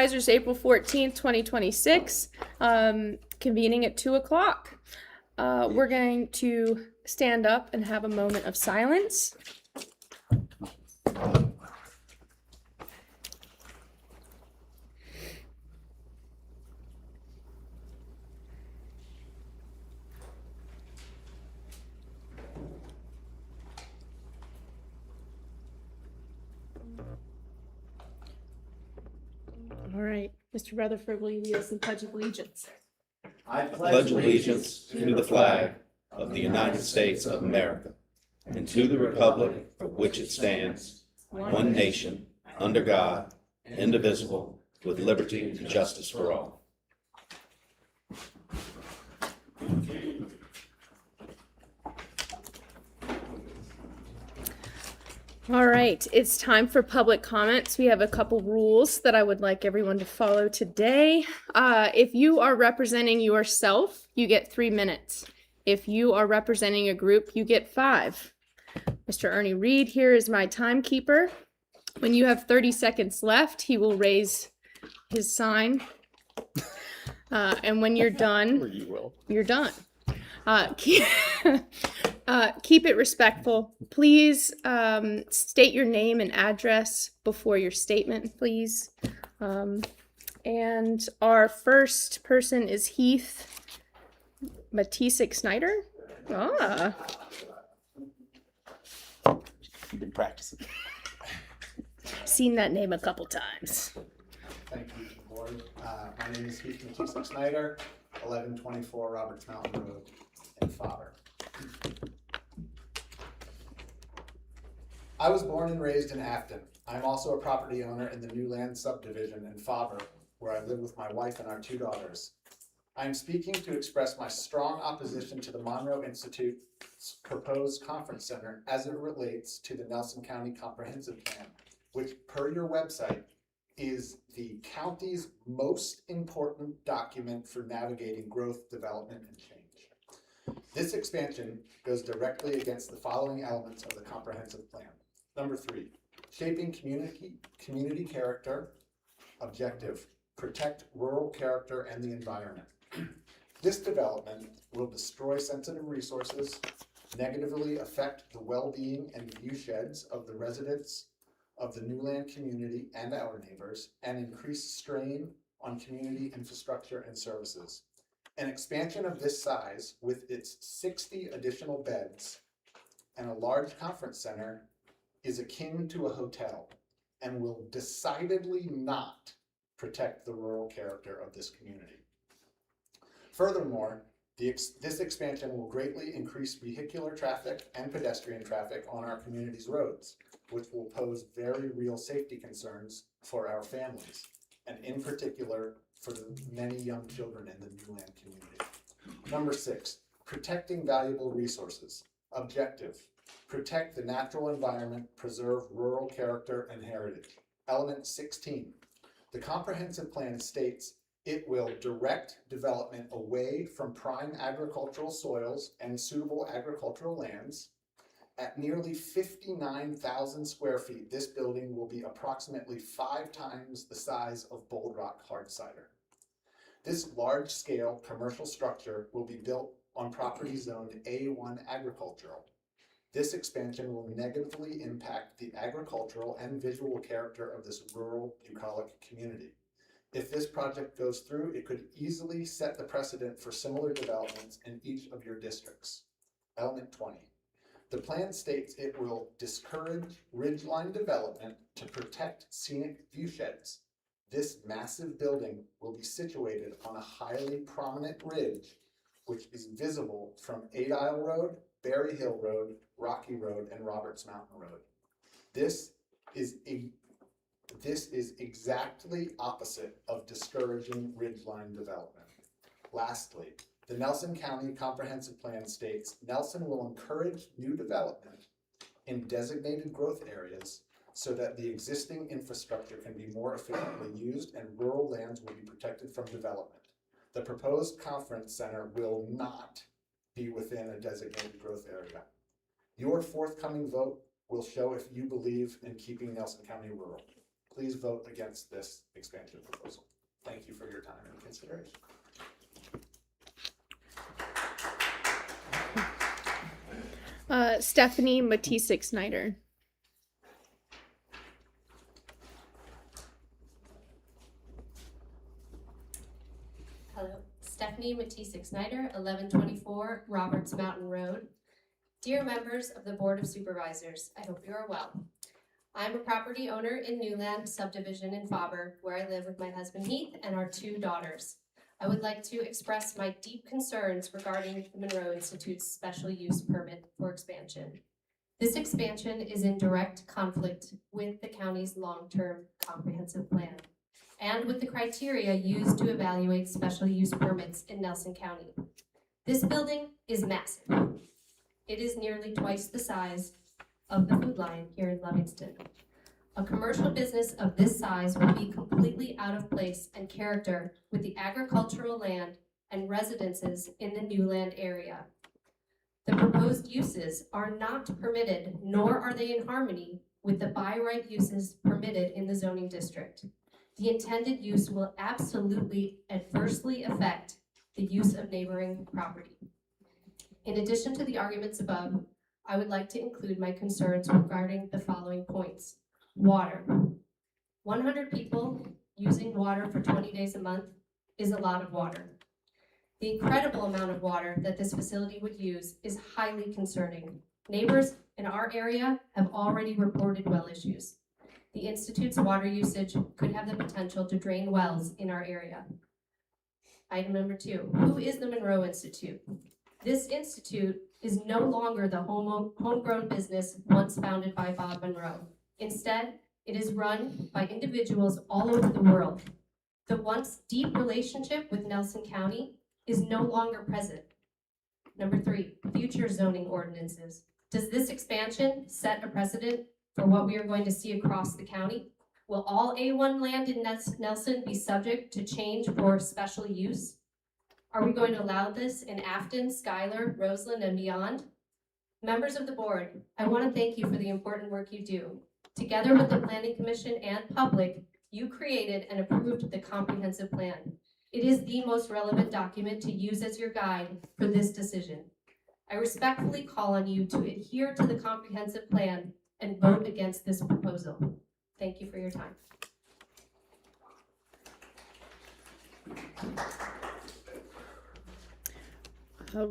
Supervisors, April 14th, 2026, convening at 2 o'clock. We're going to stand up and have a moment of silence. All right, Mr. Rutherford, will you lead us in Pledge of Allegiance? I pledge allegiance to the flag of the United States of America and to the republic for which it stands, one nation, under God, indivisible, with liberty and justice for all. All right, it's time for public comments. We have a couple rules that I would like everyone to follow today. If you are representing yourself, you get 3 minutes. If you are representing a group, you get 5. Mr. Ernie Reed here is my timekeeper. When you have 30 seconds left, he will raise his sign. And when you're done, you're done. Keep it respectful. Please state your name and address before your statement, please. And our first person is Heath Matisic-Snyder. You've been practicing. Seen that name a couple times. Thank you, board. My name is Heath Matisic-Snyder, 1124 Roberts Mountain Road in Fodder. I was born and raised in Afton. I'm also a property owner in the New Land subdivision in Fodder, where I live with my wife and our 2 daughters. I am speaking to express my strong opposition to the Monroe Institute's proposed conference center as it relates to the Nelson County Comprehensive Plan, which, per your website, is the county's most important document for navigating growth, development, and change. This expansion goes directly against the following elements of the comprehensive plan. Number 3, shaping community character. Objective, protect rural character and the environment. This development will destroy sensitive resources, negatively affect the well-being and viewsheds of the residents of the New Land community and our neighbors, and increase strain on community infrastructure and services. An expansion of this size with its 60 additional beds and a large conference center is akin to a hotel and will decidedly not protect the rural character of this community. Furthermore, this expansion will greatly increase vehicular traffic and pedestrian traffic on our community's roads, which will pose very real safety concerns for our families, and in particular for the many young children in the New Land community. Number 6, protecting valuable resources. Objective, protect the natural environment, preserve rural character and heritage. Element 16, the comprehensive plan states it will direct development away from prime agricultural soils and suitable agricultural lands. At nearly 59,000 square feet, this building will be approximately 5 times the size of Bold Rock hard cider. This large-scale commercial structure will be built on property zoned A1 agricultural. This expansion will negatively impact the agricultural and visual character of this rural bucolic community. If this project goes through, it could easily set the precedent for similar developments in each of your districts. Element 20. The plan states it will discourage ridgeline development to protect scenic viewsheds. This massive building will be situated on a highly prominent ridge, which is visible from 8 Isle Road, Berry Hill Road, Rocky Road, and Roberts Mountain Road. This is exactly opposite of discouraging ridgeline development. Lastly, the Nelson County Comprehensive Plan states Nelson will encourage new development in designated growth areas so that the existing infrastructure can be more efficiently used and rural lands will be protected from development. The proposed conference center will not be within a designated growth area. Your forthcoming vote will show if you believe in keeping Nelson County rural. Please vote against this expansion proposal. Thank you for your time and consideration. Stephanie Matisik-Snyder. Hello, Stephanie Matisik-Snyder, 1124 Roberts Mountain Road. Dear members of the Board of Supervisors, I hope you are well. I'm a property owner in Newland subdivision in Faber, where I live with my husband Heath and our 2 daughters. I would like to express my deep concerns regarding the Monroe Institute's special use permit for expansion. This expansion is in direct conflict with the county's long-term comprehensive plan and with the criteria used to evaluate special use permits in Nelson County. This building is massive. It is nearly twice the size of the Food Lion here in Livingston. A commercial business of this size would be completely out of place and character with the agricultural land and residences in the Newland area. The proposed uses are not permitted, nor are they in harmony with the by right uses permitted in the zoning district. The intended use will absolutely adversely affect the use of neighboring property. In addition to the arguments above, I would like to include my concerns regarding the following points. Water. 100 people using water for 20 days a month is a lot of water. The incredible amount of water that this facility would use is highly concerning. Neighbors in our area have already reported well issues. The Institute's water usage could have the potential to drain wells in our area. Item number 2, who is the Monroe Institute? This institute is no longer the homegrown business once founded by Bob Monroe. Instead, it is run by individuals all over the world. The once deep relationship with Nelson County is no longer present. Number 3, future zoning ordinances. Does this expansion set a precedent for what we are going to see across the county? Will all A1 land in Nelson be subject to change for special use? Are we going to allow this in Afton, Schuyler, Roseland, and beyond? Members of the board, I want to thank you for the important work you do. Together with the Planning Commission and public, you created and approved the comprehensive plan. It is the most relevant document to use as your guide for this decision. I respectfully call on you to adhere to the comprehensive plan and vote against this proposal. Thank you for your time.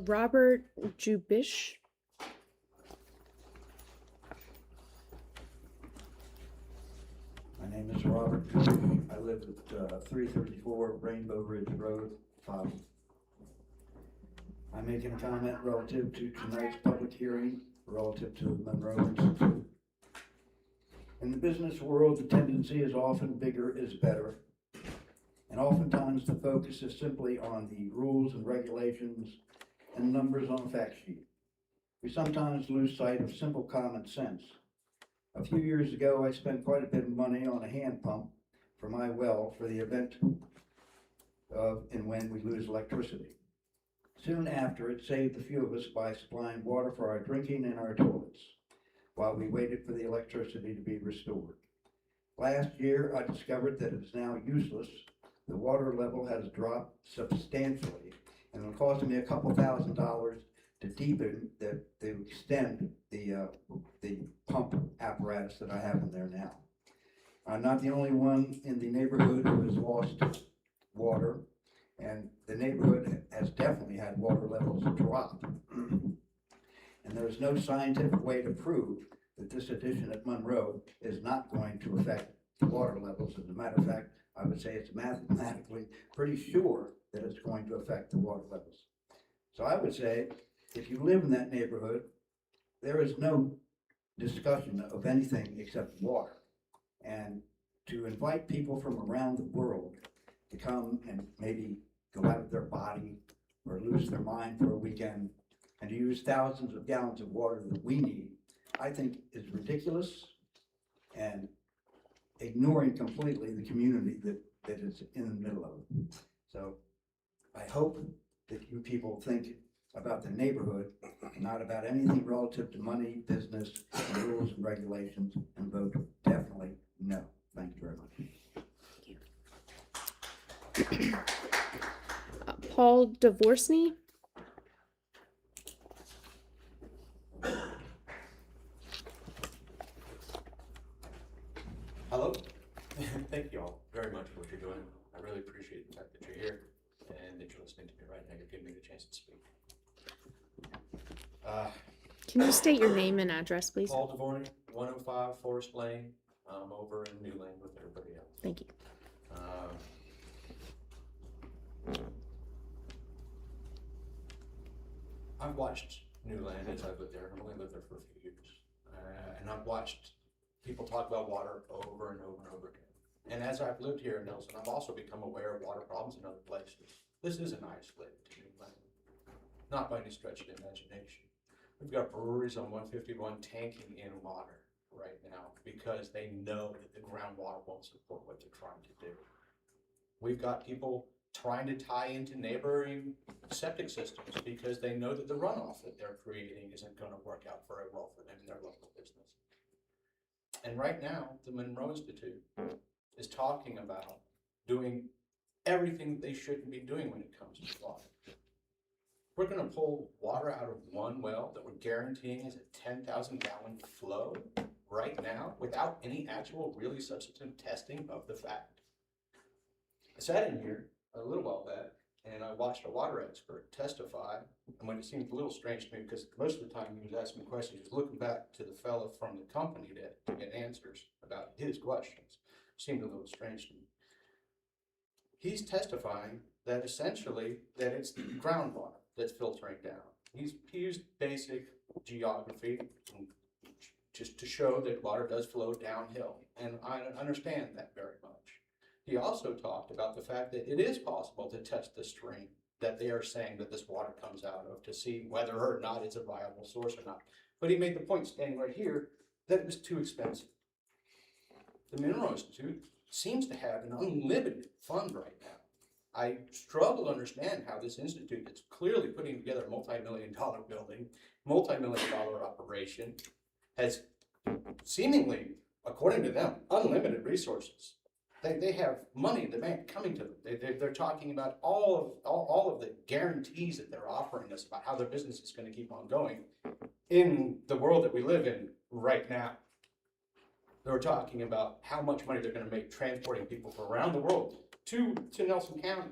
Robert Jubish. My name is Robert Goodrich. I live at 334 Rainbow Ridge Road, Faber. I'm making a comment relative to tonight's public hearing relative to the Monroe Institute. In the business world, the tendency is often bigger is better. And oftentimes the focus is simply on the rules and regulations and numbers on a fact sheet. We sometimes lose sight of simple common sense. A few years ago, I spent quite a bit of money on a hand pump for my well for the event of and when we lose electricity. Soon after, it saved a few of us by supplying water for our drinking and our toilets while we waited for the electricity to be restored. Last year, I discovered that it is now useless. The water level has dropped substantially, and it'll cost me a couple $1,000 to deepen, to extend the pump apparatus that I have in there now. I'm not the only one in the neighborhood who has lost water, and the neighborhood has definitely had water levels drop. And there's no scientific way to prove that this addition at Monroe is not going to affect the water levels. As a matter of fact, I would say it's mathematically pretty sure that it's going to affect the water levels. So I would say, if you live in that neighborhood, there is no discussion of anything except water. And to invite people from around the world to come and maybe go out of their body or lose their mind for a weekend and to use thousands of gallons of water that we need, I think is ridiculous and ignoring completely the community that is in the middle of it. So I hope that you people think about the neighborhood, not about anything relative to money, business, rules and regulations, and vote definitely no. Thank you very much. Paul Dvorsny. Hello. Thank you all very much for what you're doing. I really appreciate the fact that you're here and that you're listening to me right now. You're giving me the chance to speak. Can you state your name and address, please? Paul DeVorney, 105 Forest Lane, over in Newland with everybody else. Thank you. I've watched Newland as I've lived there. I've only lived there for a few years. And I've watched people talk about water over and over and over again. And as I've lived here in Nelson, I've also become aware of water problems in other places. This isn't isolated to Newland, not by any stretch of the imagination. We've got breweries on 151 tanking in water right now because they know that the groundwater won't support what they're trying to do. We've got people trying to tie into neighboring septic systems because they know that the runoff that they're creating isn't going to work out very well for them in their local business. And right now, the Monroe Institute is talking about doing everything they shouldn't be doing when it comes to water. We're going to pull water out of one well that we're guaranteeing is a 10,000 gallon flow right now without any actual really substantive testing of the fact. I sat in here a little while back and I watched a water expert testify, and when it seemed a little strange to me because most of the time he was asking me questions, he was looking back to the fellow from the company to get answers about his questions. It seemed a little strange to me. He's testifying that essentially that it's the groundwater that's filtering down. He used basic geography just to show that water does flow downhill, and I understand that very much. He also talked about the fact that it is possible to test the stream that they are saying that this water comes out of to see whether or not it's a viable source or not. But he made the point standing right here that it was too expensive. The Mineral Institute seems to have an unlimited fund right now. I struggle to understand how this institute that's clearly putting together a multi-million-dollar building, multi-million-dollar operation, has seemingly, according to them, unlimited resources. They have money in the bank coming to them. They're talking about all of the guarantees that they're offering us about how their business is going to keep on going in the world that we live in right now. They're talking about how much money they're going to make transporting people from around the world to Nelson County.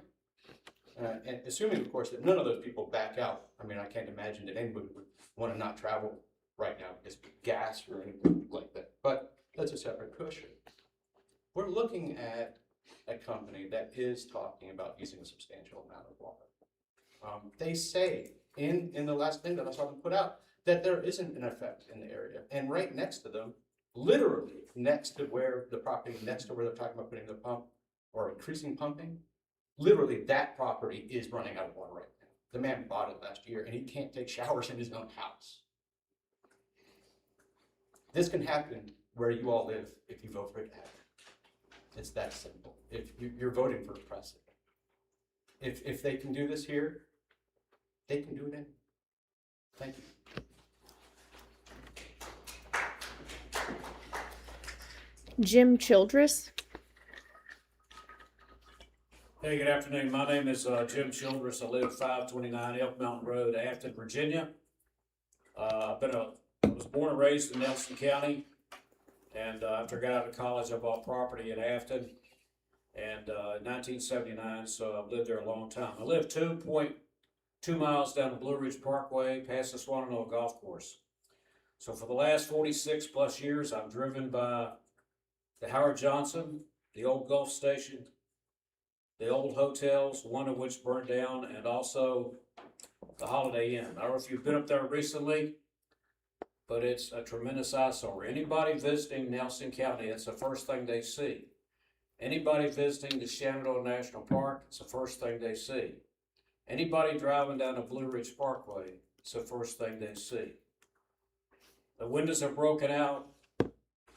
And assuming, of course, that none of those people back out. I mean, I can't imagine that anybody would want to not travel right now because of gas or anything like that. But that's a separate question. We're looking at a company that is talking about using a substantial amount of water. They say in the last thing that I saw them put out that there isn't an effect in the area. And right next to them, literally next to where the property, next to where they're talking about putting the pump or increasing pumping, literally that property is running out of water right now. The man bought it last year and he can't take showers in his own house. This can happen where you all live if you vote for it to happen. It's that simple. If you're voting for a precedent. If they can do this here, they can do it in. Thank you. Jim Childress. Hey, good afternoon. My name is Jim Childress. I live at 529 Elk Mountain Road, Afton, Virginia. I was born and raised in Nelson County, and after I got out of college, I bought property in Afton, and in 1979, so I've lived there a long time. I live 2.2 miles down the Blue Ridge Parkway, past the Swannanoa Golf Course. So for the last 46 plus years, I've driven by the Howard Johnson, the old Gulf Station, the old hotels, one of which burned down, and also the Holiday Inn. I don't know if you've been up there recently, but it's a tremendous eyesore. Anybody visiting Nelson County, it's the first thing they see. Anybody visiting the Shenandoah National Park, it's the first thing they see. Anybody driving down the Blue Ridge Parkway, it's the first thing they see. The windows are broken out.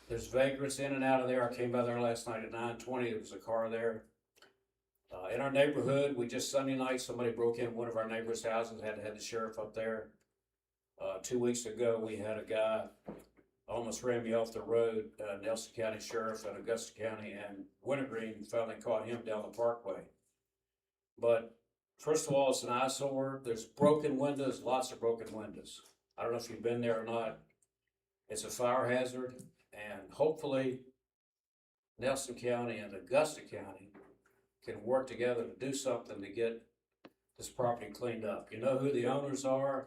There's vagrants in and out of there. I came by there last night at 9:20. There was a car there. In our neighborhood, Sunday night, somebody broke in one of our neighbors' houses, had to have the sheriff up there. 2 weeks ago, we had a guy almost ran me off the road. Nelson County Sheriff and Augusta County and Wintergreen finally caught him down the parkway. But first of all, it's an eyesore. There's broken windows, lots of broken windows. I don't know if you've been there or not. It's a fire hazard, and hopefully Nelson County and Augusta County can work together to do something to get this property cleaned up. You know who the owners are?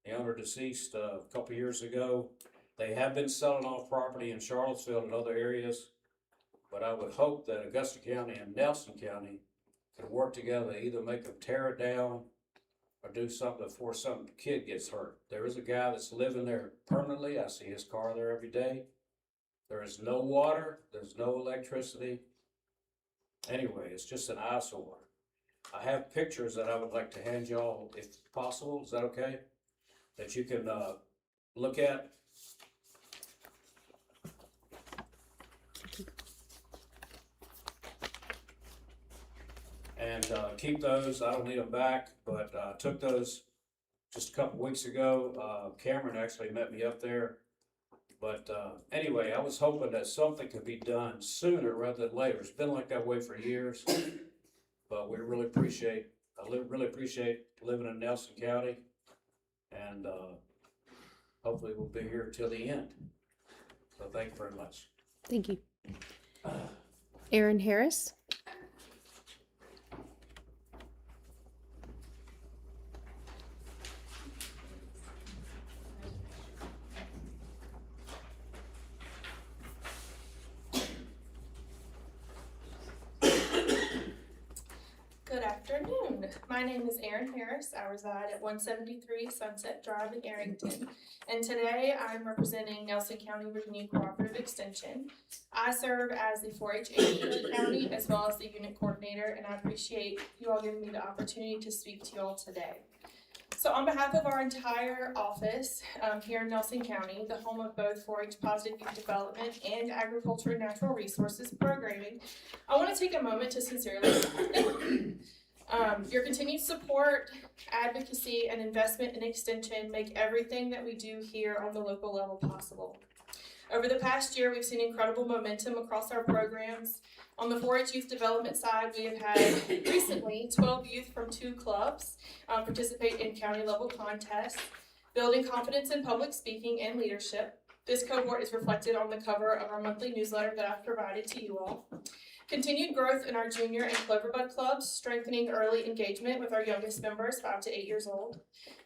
The owner deceased a couple years ago. They have been selling off property in Charlottesville and other areas, but I would hope that Augusta County and Nelson County can work together, either make them tear it down or do something before some kid gets hurt. There is a guy that's living there permanently. I see his car there every day. There is no water, there's no electricity. Anyway, it's just an eyesore. I have pictures that I would like to hand y'all, if possible. Is that okay? That you can look at. And keep those. I don't need them back, but I took those just a couple weeks ago. Cameron actually met me up there. But anyway, I was hoping that something could be done sooner rather than later. It's been like that way for years, but we really appreciate, really appreciate living in Nelson County, and hopefully we'll be here till the end. So thank you very much. Thank you. Aaron Harris. Good afternoon. My name is Erin Harris. I reside at 173 Sunset Drive in Arrington. And today I'm representing Nelson County, Virginia Cooperative Extension. I serve as the 4-H agent for the county as well as the unit coordinator, and I appreciate you all giving me the opportunity to speak to you all today. So on behalf of our entire office here in Nelson County, the home of both 4-H Positive Youth Development and Agriculture and Natural Resources Programming, I want to take a moment to sincerely thank your continued support, advocacy, and investment in Extension make everything that we do here on the local level possible. Over the past year, we've seen incredible momentum across our programs. On the 4-H youth development side, we have had recently 12 youth from 2 clubs participate in county level contests, building confidence in public speaking and leadership. This cohort is reflected on the cover of our monthly newsletter that I've provided to you all. Continued growth in our junior and Cloverbud clubs, strengthening early engagement with our youngest members, 5 to 8 years old.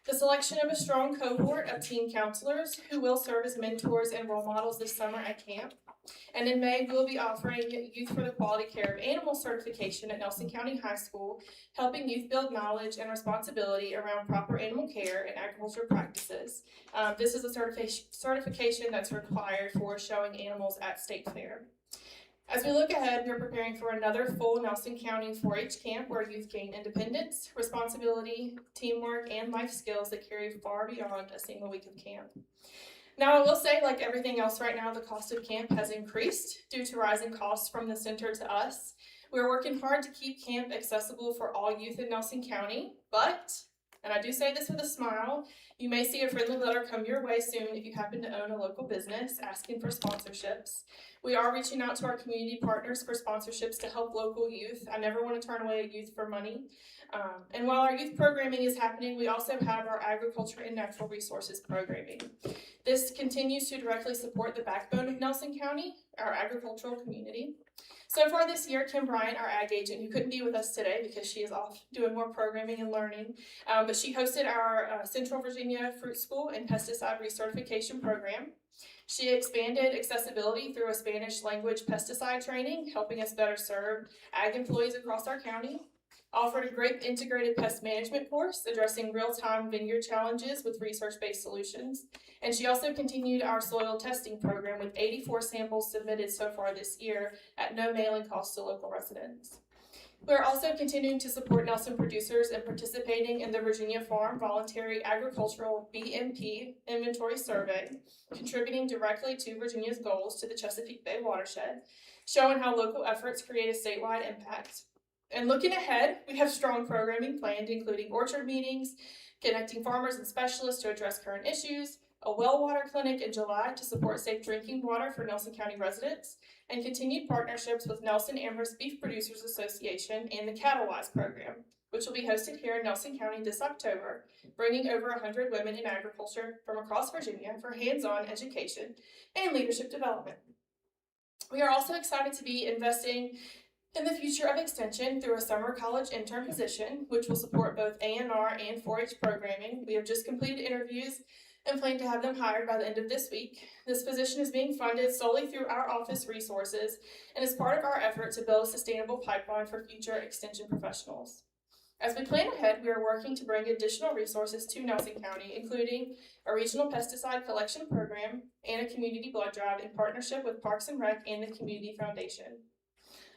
The selection of a strong cohort of teen counselors who will serve as mentors and role models this summer at camp. And in May, we'll be offering Youth for the Quality Care of Animals certification at Nelson County High School, helping youth build knowledge and responsibility around proper animal care and agriculture practices. This is a certification that's required for showing animals at state fair. As we look ahead, we're preparing for another full Nelson County 4-H camp where youth gain independence, responsibility, teamwork, and life skills that carry far beyond a single week of camp. Now, I will say, like everything else right now, the cost of camp has increased due to rising costs from the center to us. We're working hard to keep camp accessible for all youth in Nelson County, but, and I do say this with a smile, you may see a friendly letter come your way soon if you happen to own a local business asking for sponsorships. We are reaching out to our community partners for sponsorships to help local youth. I never want to turn away a youth for money. And while our youth programming is happening, we also have our agriculture and natural resources programming. This continues to directly support the backbone of Nelson County, our agricultural community. So far this year, Kim Bryant, our ag agent, who couldn't be with us today because she is off doing more programming and learning, but she hosted our Central Virginia Fruit School and Pesticide Recertification Program. She expanded accessibility through a Spanish language pesticide training, helping us better serve ag employees across our county. Offered a great integrated pest management course addressing real-time vineyard challenges with research-based solutions. And she also continued our soil testing program with 84 samples submitted so far this year at no mailing cost to local residents. We're also continuing to support Nelson producers and participating in the Virginia Farm Voluntary Agricultural BMP Inventory Survey, contributing directly to Virginia's goals to the Chesapeake Bay watershed, showing how local efforts create a statewide impact. And looking ahead, we have strong programming planned, including orchard meetings, connecting farmers and specialists to address current issues, a well water clinic in July to support safe drinking water for Nelson County residents, and continued partnerships with Nelson Amherst Beef Producers Association and the Cattle Wise program, which will be hosted here in Nelson County this October, bringing over 100 women in agriculture from across Virginia for hands-on education and leadership development. We are also excited to be investing in the future of Extension through a summer college intern position, which will support both A&R and 4-H programming. We have just completed interviews and plan to have them hired by the end of this week. This position is being funded solely through our office resources and is part of our effort to build a sustainable pipeline for future Extension professionals. As we plan ahead, we are working to bring additional resources to Nelson County, including a regional pesticide collection program and a community blood drive in partnership with Parks and Rec and the Community Foundation.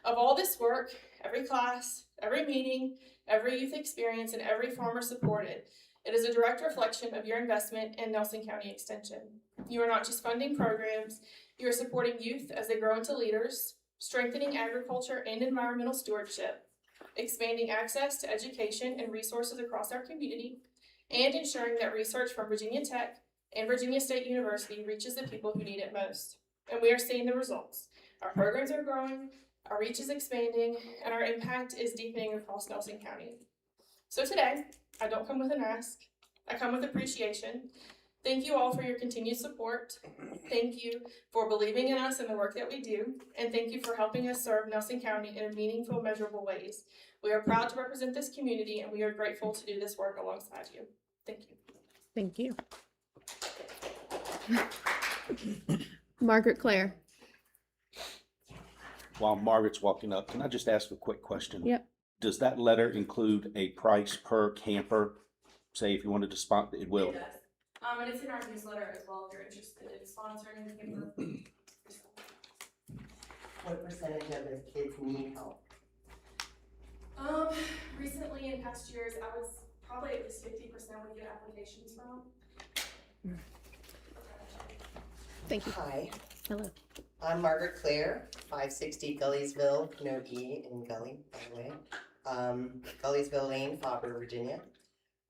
Of all this work, every class, every meeting, every youth experience, and every farmer supported, it is a direct reflection of your investment in Nelson County Extension. You are not just funding programs, you are supporting youth as they grow into leaders, strengthening agriculture and environmental stewardship, expanding access to education and resources across our community, and ensuring that research from Virginia Tech and Virginia State University reaches the people who need it most. And we are seeing the results. Our programs are growing, our reach is expanding, and our impact is deepening across Nelson County. So today, I don't come with an ask, I come with appreciation. Thank you all for your continued support. Thank you for believing in us and the work that we do. And thank you for helping us serve Nelson County in meaningful, measurable ways. We are proud to represent this community, and we are grateful to do this work alongside you. Thank you. Thank you. Margaret Claire. While Margaret's walking up, can I just ask a quick question? Yep. Does that letter include a price per camper? Say if you wanted to spot, it will. It does. And it's in our newsletter as well if you're interested in sponsoring the camper. What percentage of the kids need help? Recently in past years, I was probably at least 50% we get applications from. Thank you. Hi, Hello. I'm Margaret Claire, 560 Gulliesville, no E in Gully, by the way. Gulliesville Lane, Faber, Virginia.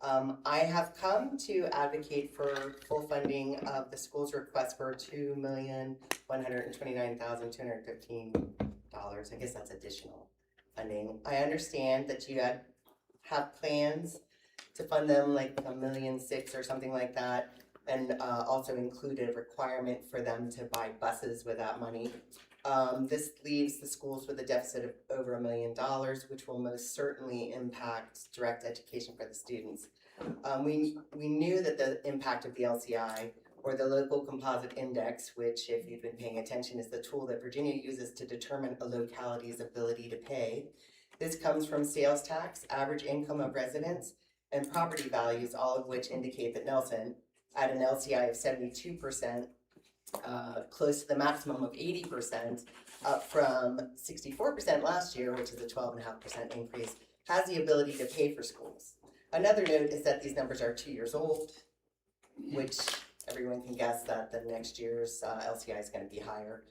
I have come to advocate for full funding of the school's request for $2,129,215. I guess that's additional funding. I understand that you have plans to fund them like $1.6 million or something like that, and also include a requirement for them to buy buses with that money. This leaves the schools with a deficit of over $1 million, which will most certainly impact direct education for the students. We knew that the impact of the LCI, or the Local Composite Index, which, if you've been paying attention, is the tool that Virginia uses to determine a locality's ability to pay. This comes from sales tax, average income of residents, and property values, all of which indicate that Nelson, at an LCI of 72%, close to the maximum of 80%, up from 64% last year, which is a 12.5% increase, has the ability to pay for schools. Another note is that these numbers are 2 years old, which everyone can guess that the next year's LCI is going to be higher.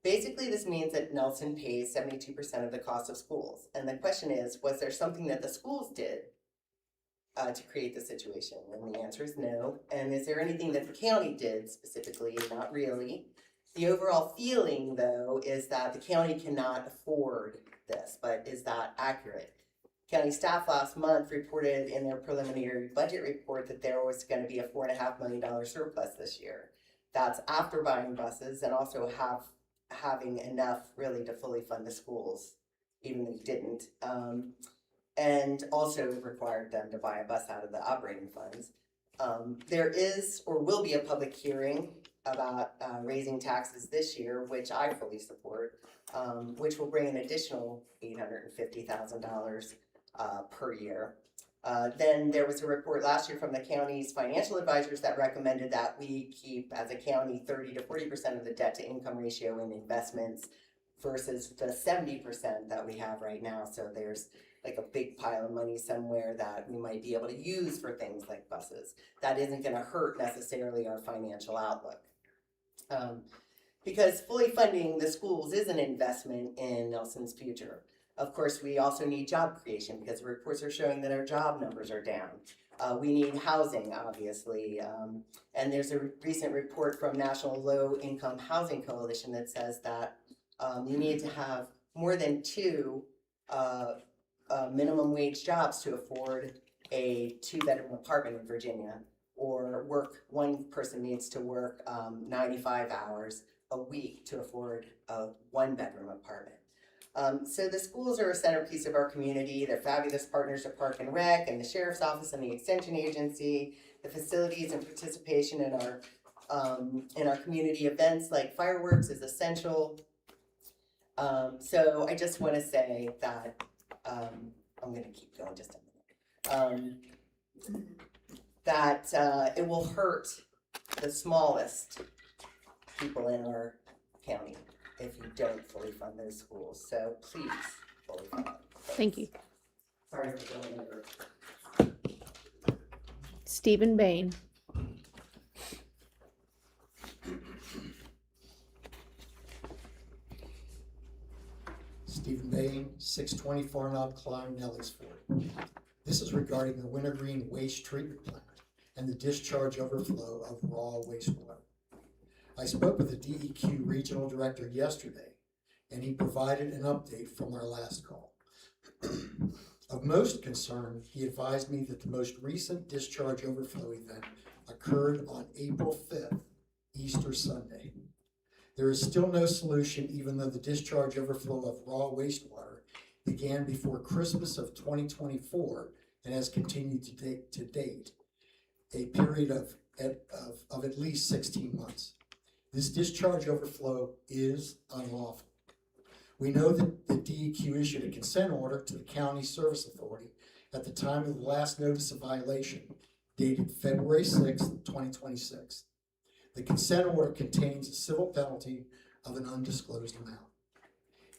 Basically, this means that Nelson pays 72% of the cost of schools. And the question is, was there something that the schools did to create the situation? And the answer is no. And is there anything that the county did specifically? Not really. The overall feeling, though, is that the county cannot afford this, but is that accurate? County staff last month reported in their preliminary budget report that there was going to be a $4.5 million surplus this year. That's after buying buses and also having enough really to fully fund the schools, even if you didn't. And also required them to buy a bus out of the operating funds. There is or will be a public hearing about raising taxes this year, which I fully support, which will bring an additional $850,000 per year. Then there was a report last year from the county's financial advisors that recommended that we keep, as a county, 30 to 40% of the debt to income ratio in investments versus the 70% that we have right now. So there's like a big pile of money somewhere that we might be able to use for things like buses. That isn't going to hurt necessarily our financial outlook. Because fully funding the schools is an investment in Nelson's future. Of course, we also need job creation because the reports are showing that our job numbers are down. We need housing, obviously, and there's a recent report from National Low Income Housing Coalition that says that you need to have more than two minimum wage jobs to afford a 2-bedroom apartment in Virginia, or one person needs to work 95 hours a week to afford a 1-bedroom apartment. So the schools are a centerpiece of our community. They're fabulous partners to Park and Rec and the Sheriff's Office and the Extension Agency. The facilities and participation in our community events like fireworks is essential. So I just want to say that I'm going to keep going just a minute. That it will hurt the smallest people in our county if you don't fully fund those schools. So please, fully fund them. Thank you. Sorry for going over. Stephen Bain. Stephen Bain, 620 Farnob Climb, Nelliesford. This is regarding the Wintergreen Waste Treatment Plant and the discharge overflow of raw wastewater. I spoke with the DEQ Regional Director yesterday, and he provided an update from our last call. Of most concern, he advised me that the most recent discharge overflow event occurred on April 5th, Easter Sunday. There is still no solution, even though the discharge overflow of raw wastewater began before Christmas of 2024 and has continued to date, a period of at least 16 months. This discharge overflow is unlawful. We know that the DEQ issued a consent order to the County Service Authority at the time of the last notice of violation, dated February 6, 2026. The consent order contains a civil penalty of an undisclosed amount.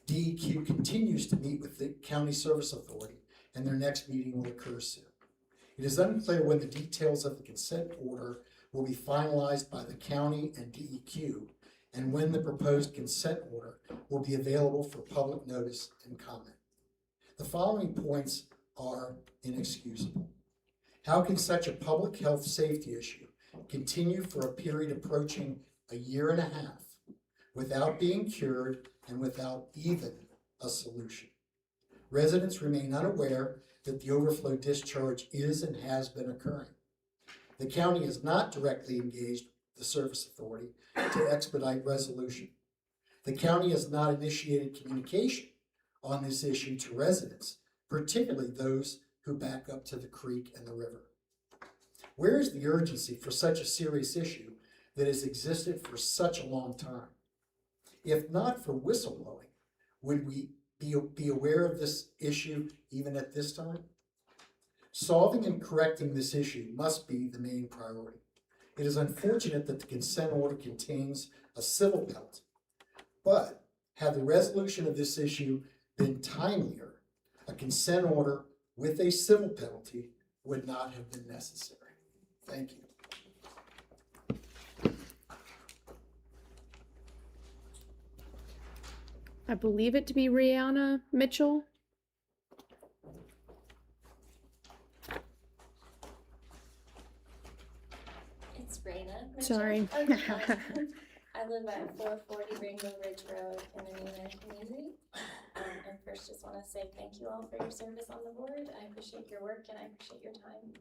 DEQ continues to meet with the County Service Authority, and their next meeting will occur soon. It is unclear when the details of the consent order will be finalized by the county and DEQ, and when the proposed consent order will be available for public notice and comment. The following points are inexcusable. How can such a public health safety issue continue for a period approaching a year and a half without being cured and without even a solution? Residents remain unaware that the overflow discharge is and has been occurring. The county has not directly engaged the Service Authority to expedite resolution. The county has not initiated communication on this issue to residents, particularly those who back up to the creek and the river. Where is the urgency for such a serious issue that has existed for such a long time? If not for whistleblowing, would we be aware of this issue even at this time? Solving and correcting this issue must be the main priority. It is unfortunate that the consent order contains a civil penalty, but had the resolution of this issue been timelier, a consent order with a civil penalty would not have been necessary. Thank you. I believe it to be Rihanna Mitchell. It's Raina Mitchell. Sorry. I live at 440 Rainbow Ridge Road in the Newland community. And first just want to say thank you all for your service on the board. I appreciate your work and I appreciate your time.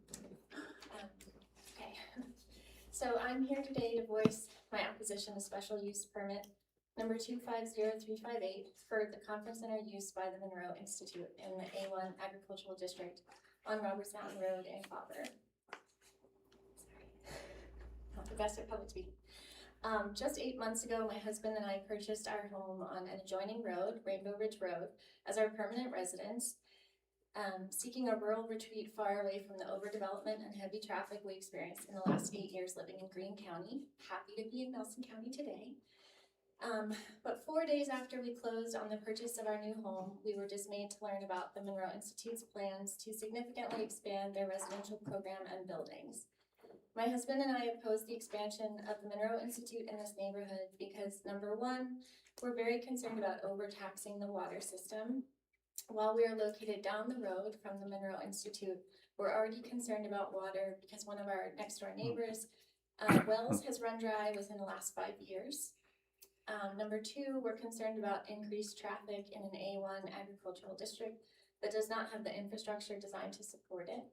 Okay, so I'm here today to voice my opposition to special use permit number 250358 for the conference center use by the Monroe Institute in the A1 Agricultural District on Roberts Mountain Road in Fauquier. Not the best at public speaking. Just 8 months ago, my husband and I purchased our home on an adjoining road, Rainbow Ridge Road, as our permanent residence, seeking a rural retreat far away from the overdevelopment and heavy traffic we experienced in the last 8 years living in Greene County. Happy to be in Nelson County today. But 4 days after we closed on the purchase of our new home, we were dismayed to learn about the Monroe Institute's plans to significantly expand their residential program and buildings. My husband and I opposed the expansion of the Monroe Institute in this neighborhood because, number one, we're very concerned about overtaxing the water system. While we are located down the road from the Monroe Institute, we're already concerned about water because one of our next door neighbors, wells has run dry within the last 5 years. Number two, we're concerned about increased traffic in an A1 agricultural district that does not have the infrastructure designed to support it.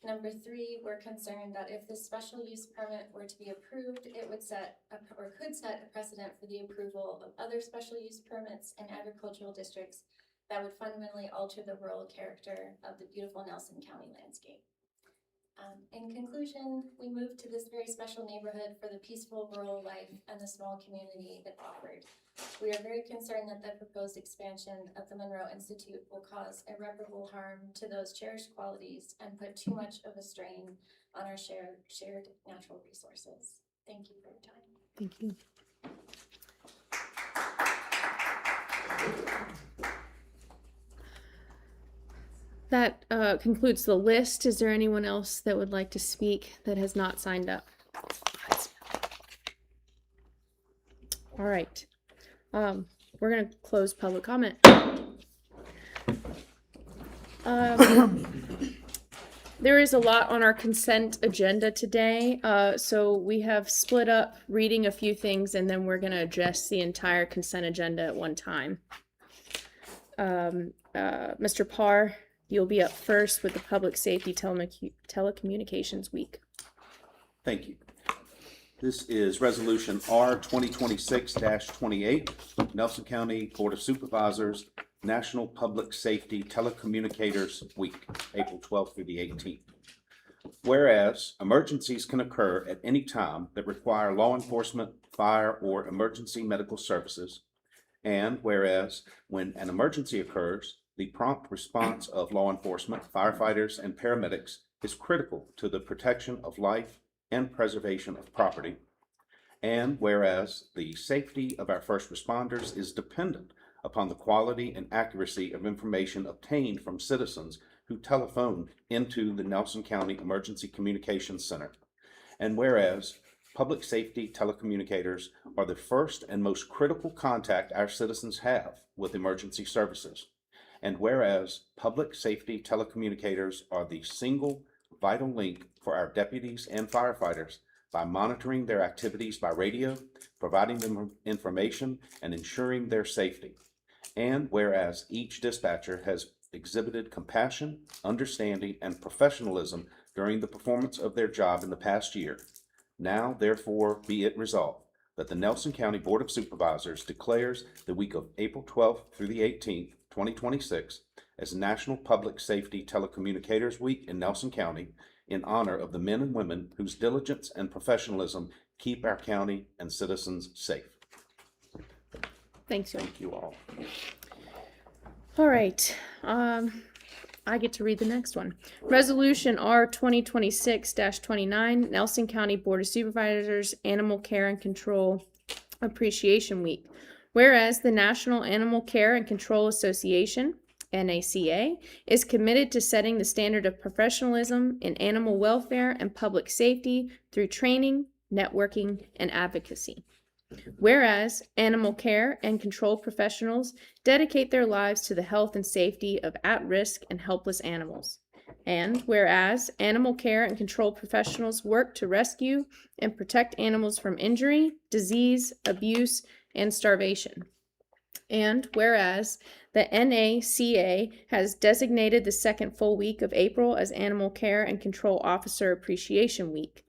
Number three, we're concerned that if this special use permit were to be approved, it would could set a precedent for the approval of other special use permits in agricultural districts that would fundamentally alter the rural character of the beautiful Nelson County landscape. In conclusion, we moved to this very special neighborhood for the peaceful rural life and the small community it offered. We are very concerned that the proposed expansion of the Monroe Institute will cause irreparable harm to those cherished qualities and put too much of a strain on our shared natural resources. Thank you for your time. Thank you. That concludes the list. Is there anyone else that would like to speak that has not signed up? All right. We're going to close public comment. There is a lot on our consent agenda today, so we have split up reading a few things, and then we're going to address the entire consent agenda at one time. Mr. Parr, you'll be up first with the Public Safety Telecommunications Week. Thank you. This is Resolution R 2026-28, Nelson County Board of Supervisors, National Public Safety Telecommunicators Week, April 12th through the 18th. Whereas emergencies can occur at any time that require law enforcement, fire, or emergency medical services, and whereas when an emergency occurs, the prompt response of law enforcement, firefighters, and paramedics is critical to the protection of life and preservation of property. And whereas the safety of our first responders is dependent upon the quality and accuracy of information obtained from citizens who telephone into the Nelson County Emergency Communications Center. And whereas public safety telecommunicators are the first and most critical contact our citizens have with emergency services. And whereas public safety telecommunicators are the single vital link for our deputies and firefighters by monitoring their activities by radio, providing them information, and ensuring their safety. And whereas each dispatcher has exhibited compassion, understanding, and professionalism during the performance of their job in the past year, now therefore be it resolved that the Nelson County Board of Supervisors declares the week of April 12th through the 18th, 2026 as National Public Safety Telecommunicators Week in Nelson County in honor of the men and women whose diligence and professionalism keep our county and citizens safe. Thanks, y'all. Thank you all. All right. I get to read the next one. Resolution R 2026-29, Nelson County Board of Supervisors Animal Care and Control Appreciation Week. Whereas the National Animal Care and Control Association, NACA, is committed to setting the standard of professionalism in animal welfare and public safety through training, networking, and advocacy. Whereas animal care and control professionals dedicate their lives to the health and safety of at-risk and helpless animals. And whereas animal care and control professionals work to rescue and protect animals from injury, disease, abuse, and starvation. And whereas the NACA has designated the second full week of April as Animal Care and Control Officer Appreciation Week.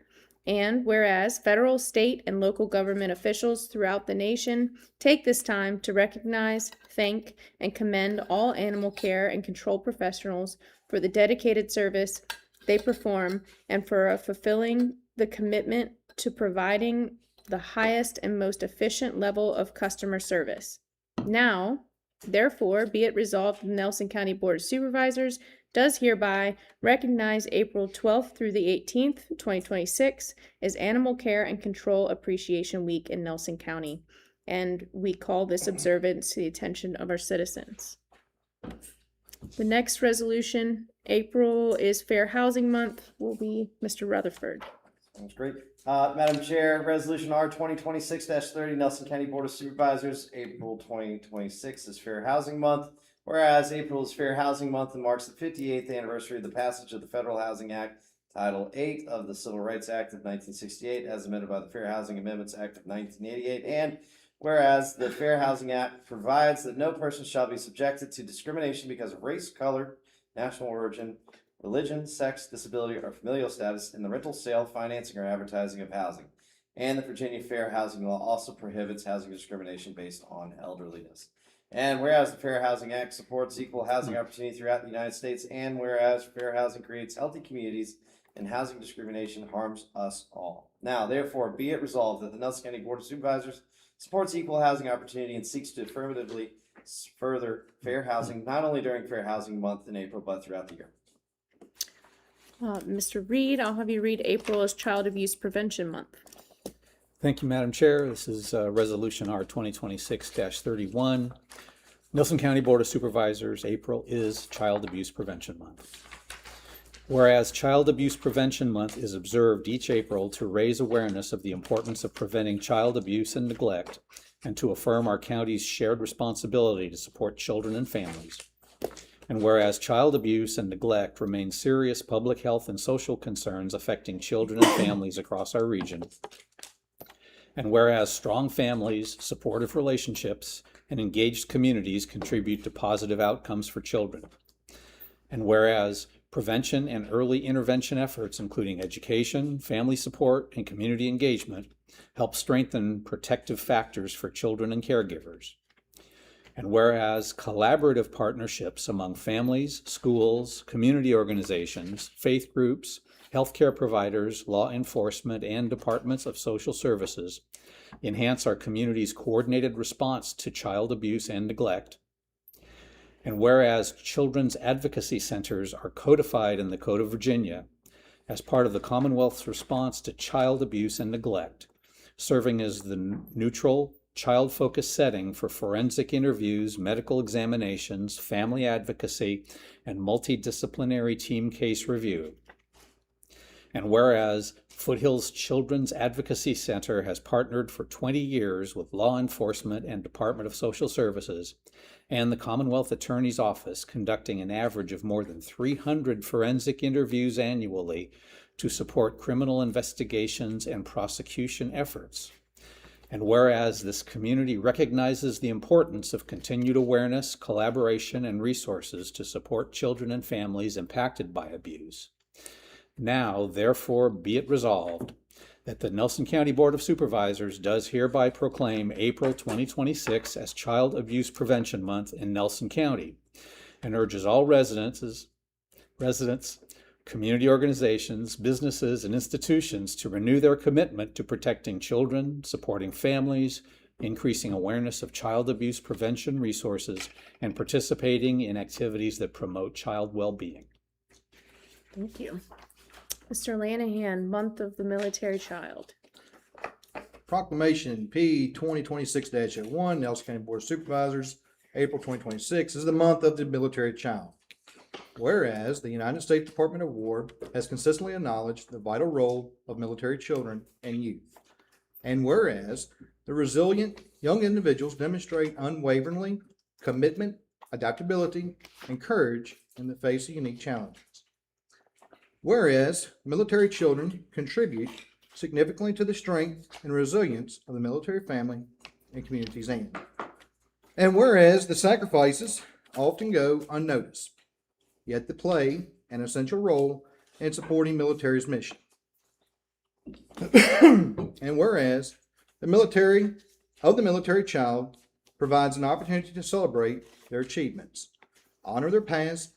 And whereas federal, state, and local government officials throughout the nation take this time to recognize, thank, and commend all animal care and control professionals for the dedicated service they perform and for fulfilling the commitment to providing the highest and most efficient level of customer service. Now, therefore, be it resolved, the Nelson County Board of Supervisors does hereby recognize April 12th through the 18th, 2026 as Animal Care and Control Appreciation Week in Nelson County. And we call this observance to the attention of our citizens. The next resolution, April is Fair Housing Month, will be Mr. Rutherford. Sounds great. Madam Chair, Resolution R 2026-30, Nelson County Board of Supervisors, April 2026 is Fair Housing Month. Whereas April is Fair Housing Month and marks the 58th anniversary of the passage of the Federal Housing Act, Title 8 of the Civil Rights Act of 1968, as amended by the Fair Housing Amendments Act of 1988. And whereas the Fair Housing Act provides that no person shall be subjected to discrimination because of race, color, national origin, religion, sex, disability, or familial status in the rental, sale, financing, or advertising of housing. And the Virginia Fair Housing Law also prohibits housing discrimination based on elderliness. And whereas the Fair Housing Act supports equal housing opportunity throughout the United States, and whereas fair housing creates healthy communities and housing discrimination harms us all. Now, therefore, be it resolved that the Nelson County Board of Supervisors supports equal housing opportunity and seeks to affirmatively further fair housing, not only during Fair Housing Month in April, but throughout the year. Mr. Reed, I'll have you read April as Child Abuse Prevention Month. Thank you, Madam Chair. This is Resolution R 2026-31. Nelson County Board of Supervisors, April is Child Abuse Prevention Month. Whereas Child Abuse Prevention Month is observed each April to raise awareness of the importance of preventing child abuse and neglect, and to affirm our county's shared responsibility to support children and families. And whereas child abuse and neglect remain serious public health and social concerns affecting children and families across our region. And whereas strong families, supportive relationships, and engaged communities contribute to positive outcomes for children. And whereas prevention and early intervention efforts, including education, family support, and community engagement, help strengthen protective factors for children and caregivers. And whereas collaborative partnerships among families, schools, community organizations, faith groups, healthcare providers, law enforcement, and departments of social services enhance our community's coordinated response to child abuse and neglect. And whereas children's advocacy centers are codified in the Code of Virginia as part of the Commonwealth's response to child abuse and neglect, serving as the neutral, child-focused setting for forensic interviews, medical examinations, family advocacy, and multidisciplinary team case review. And whereas Foothills Children's Advocacy Center has partnered for 20 years with law enforcement and Department of Social Services and the Commonwealth Attorney's Office, conducting an average of more than 300 forensic interviews annually to support criminal investigations and prosecution efforts. And whereas this community recognizes the importance of continued awareness, collaboration, and resources to support children and families impacted by abuse. Now, therefore, be it resolved that the Nelson County Board of Supervisors does hereby proclaim April 2026 as Child Abuse Prevention Month in Nelson County, and urges all residents, community organizations, businesses, and institutions to renew their commitment to protecting children, supporting families, increasing awareness of child abuse prevention resources, and participating in activities that promote child well-being. Thank you. Mr. Lanahan, Month of the Military Child. Proclamation P 2026-01, Nelson County Board of Supervisors, April 2026 is the month of the military child. Whereas the United States Department of War has consistently acknowledged the vital role of military children and youth. And whereas the resilient young individuals demonstrate unwaveringly commitment, adaptability, and courage in the face of unique challenges. Whereas military children contribute significantly to the strength and resilience of the military family and communities and whereas the sacrifices often go unnoticed, yet they play an essential role in supporting military's mission. And whereas the military child provides an opportunity to celebrate their achievements, honor their past,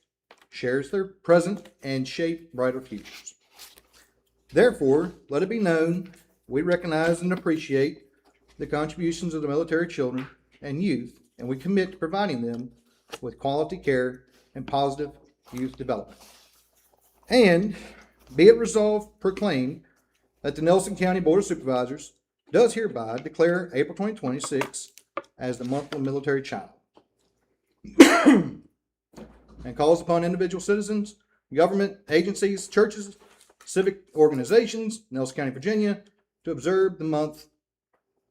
shares their present, and shape brighter futures. Therefore, let it be known, we recognize and appreciate the contributions of the military children and youth, and we commit to providing them with quality care and positive youth development. And be it resolved, proclaim that the Nelson County Board of Supervisors does hereby declare April 2026 as the month of the military child. And calls upon individual citizens, government agencies, churches, civic organizations, Nelson County, Virginia, to observe the month.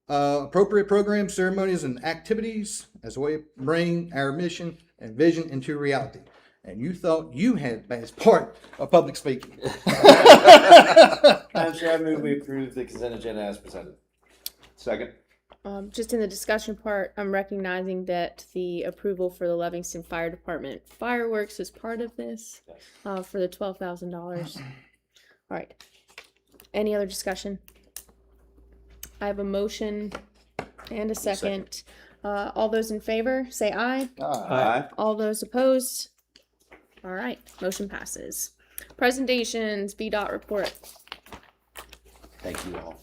Appropriate programs, ceremonies, and activities as a way of bringing our mission and vision into reality. And you thought you had the best part of public speaking. Madam Chair, I move we approve the consent agenda as presented. Second. Just in the discussion part, I'm recognizing that the approval for the Livingston Fire Department fireworks is part of this, for the $12,000. All right. Any other discussion? I have a motion and a second. All those in favor, say aye. Aye. All those opposed? All right, motion passes. Presentations, VDOT report. Thank you all.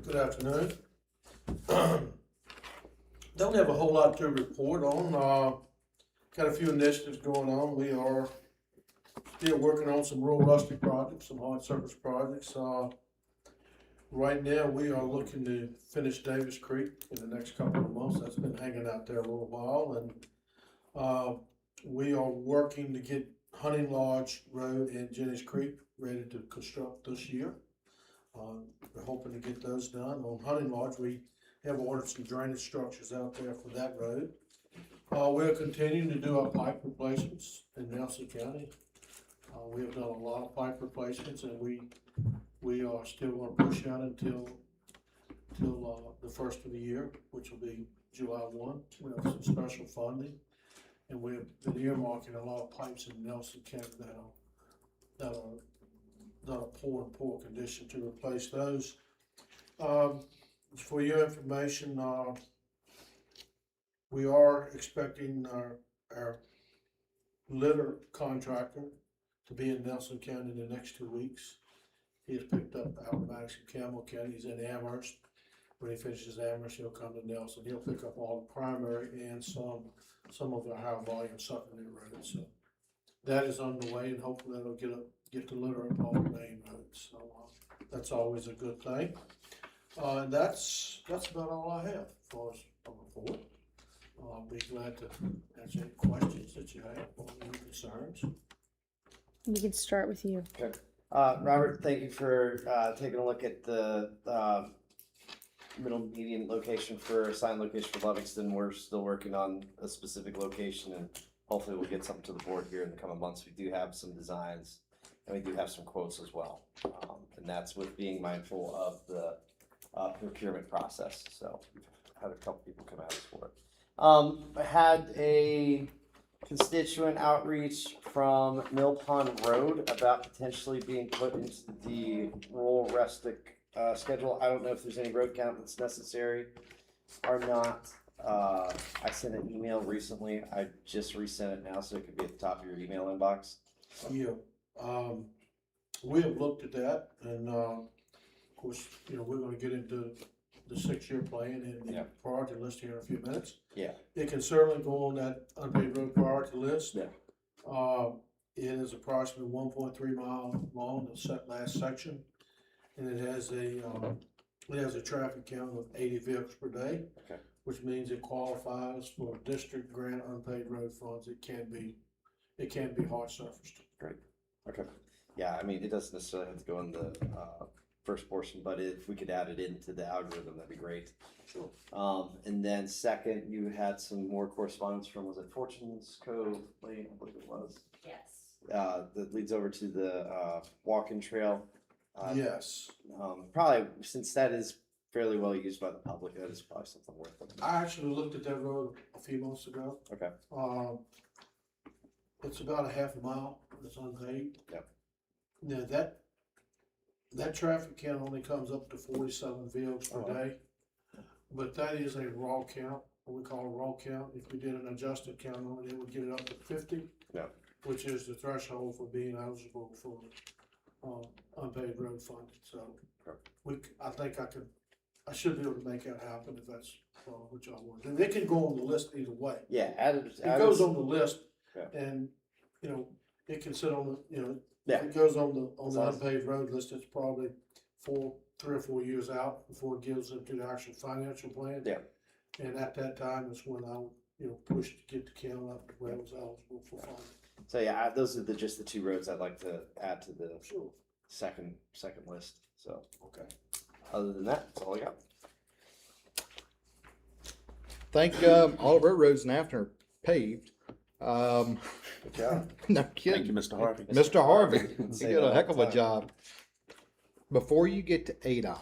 Good afternoon. Don't have a whole lot to report on. Got a few initiatives going on. We are still working on some rural rustic projects, some hard surface projects. Right now, we are looking to finish Davis Creek in the next couple of months. That's been hanging out there a little while, and we are working to get Hunting Lodge Road and Jenny's Creek ready to construct this year. We're hoping to get those done. On Hunting Lodge, we have ordered some drainage structures out there for that road. We're continuing to do our pipe replacements in Nelson County. We have done a lot of pipe replacements, and we are still going to push out until the first of the year, which will be July 1. We have some special funding, and we've been earmarking a lot of pipes in Nelson County that are poor condition to replace those. For your information, we are expecting our litter contractor to be in Nelson County in the next 2 weeks. He has picked up Appomattox and Campbell County. He's in Amherst. When he finishes Amherst, he'll come to Nelson. He'll pick up all the primary and some of the high volume secondary roads. So that is underway, and hopefully that'll get the litter up all the main roads. So that's always a good thing. And that's about all I have as far as a report. I'll be glad to answer any questions that you have or any concerns. We can start with you. Okay. Robert, thank you for taking a look at the middle median location for assigned location for Livingston. We're still working on a specific location, and hopefully we'll get something to the board here in the coming months. We do have some designs, and we do have some quotes as well. And that's with being mindful of the procurement process. So we've had a couple people come at us for it. I had a constituent outreach from Mill Pond Road about potentially being put into the rural rustic schedule. I don't know if there's any road count that's necessary or not. I sent an email recently. I just resent it now, so it could be at the top of your email inbox. Yeah, we have looked at that, and of course, we're going to get into the 6-year plan and the priority list here in a few minutes. Yeah. It can certainly go on that unpaved road priority list. Yeah. It is approximately 1.3 miles long, the last section, and it has a traffic count of 80 vehicles per day. Okay. Which means it qualifies for district grant unpaved road funds. It can be hard surfaced. Great. Okay. Yeah, I mean, it doesn't necessarily have to go in the first portion, but if we could add it into the algorithm, that'd be great. Sure. And then second, you had some more correspondence from, was it Fortunes Cove Lane? I believe it was. Yes. That leads over to the walking trail. Yes. Probably, since that is fairly well used by the public, that is probably something worth it. I actually looked at that road a few months ago. Okay. It's about a half a mile. It's unpaved. Yep. Now that traffic count only comes up to 47 vehicles per day, but that is a raw count, what we call a raw count. If we did an adjusted count on it, it would get it up to 50. Yeah. Which is the threshold for being eligible for unpaved road funding. So I think I should be able to make that happen if that's what y'all want. And it can go on the list either way. Yeah, it goes on the list, and it can sit on the if it goes on the unpaved road list, it's probably 3 or 4 years out before it goes into the actual financial plan. Yeah. And at that time is when I would push to get the count up to where it was eligible for funding. So yeah, those are just the two roads I'd like to add to the second list. So Okay. other than that, that's all I got. Think, all of our roads in Afton are paved. Good job. No Thank kidding. you, Mr. Harvey. Mr. Harvey, Say he that did a all heck the of a time. job. Before you get to ADOT,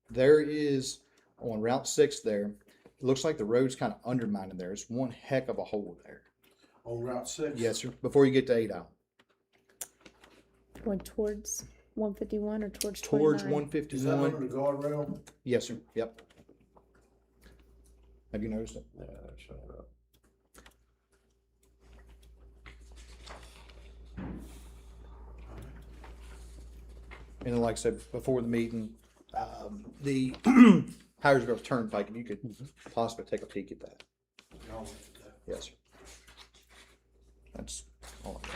there is on Route 6 there, it looks like the road's kind of undermined there. It's one heck of a hole there. On Route 6? Yes, sir. Before you get to ADOT. Going towards 151 or towards Towards 29? Is that 151. under the guardrail? Yes, sir. Yep. Have you noticed it? Yeah, that's showing up. And then, like I said before the meeting, the Hyersville Turnpike, if you could possibly take a peek at that. No, look at that. Yes, sir. That's all I got.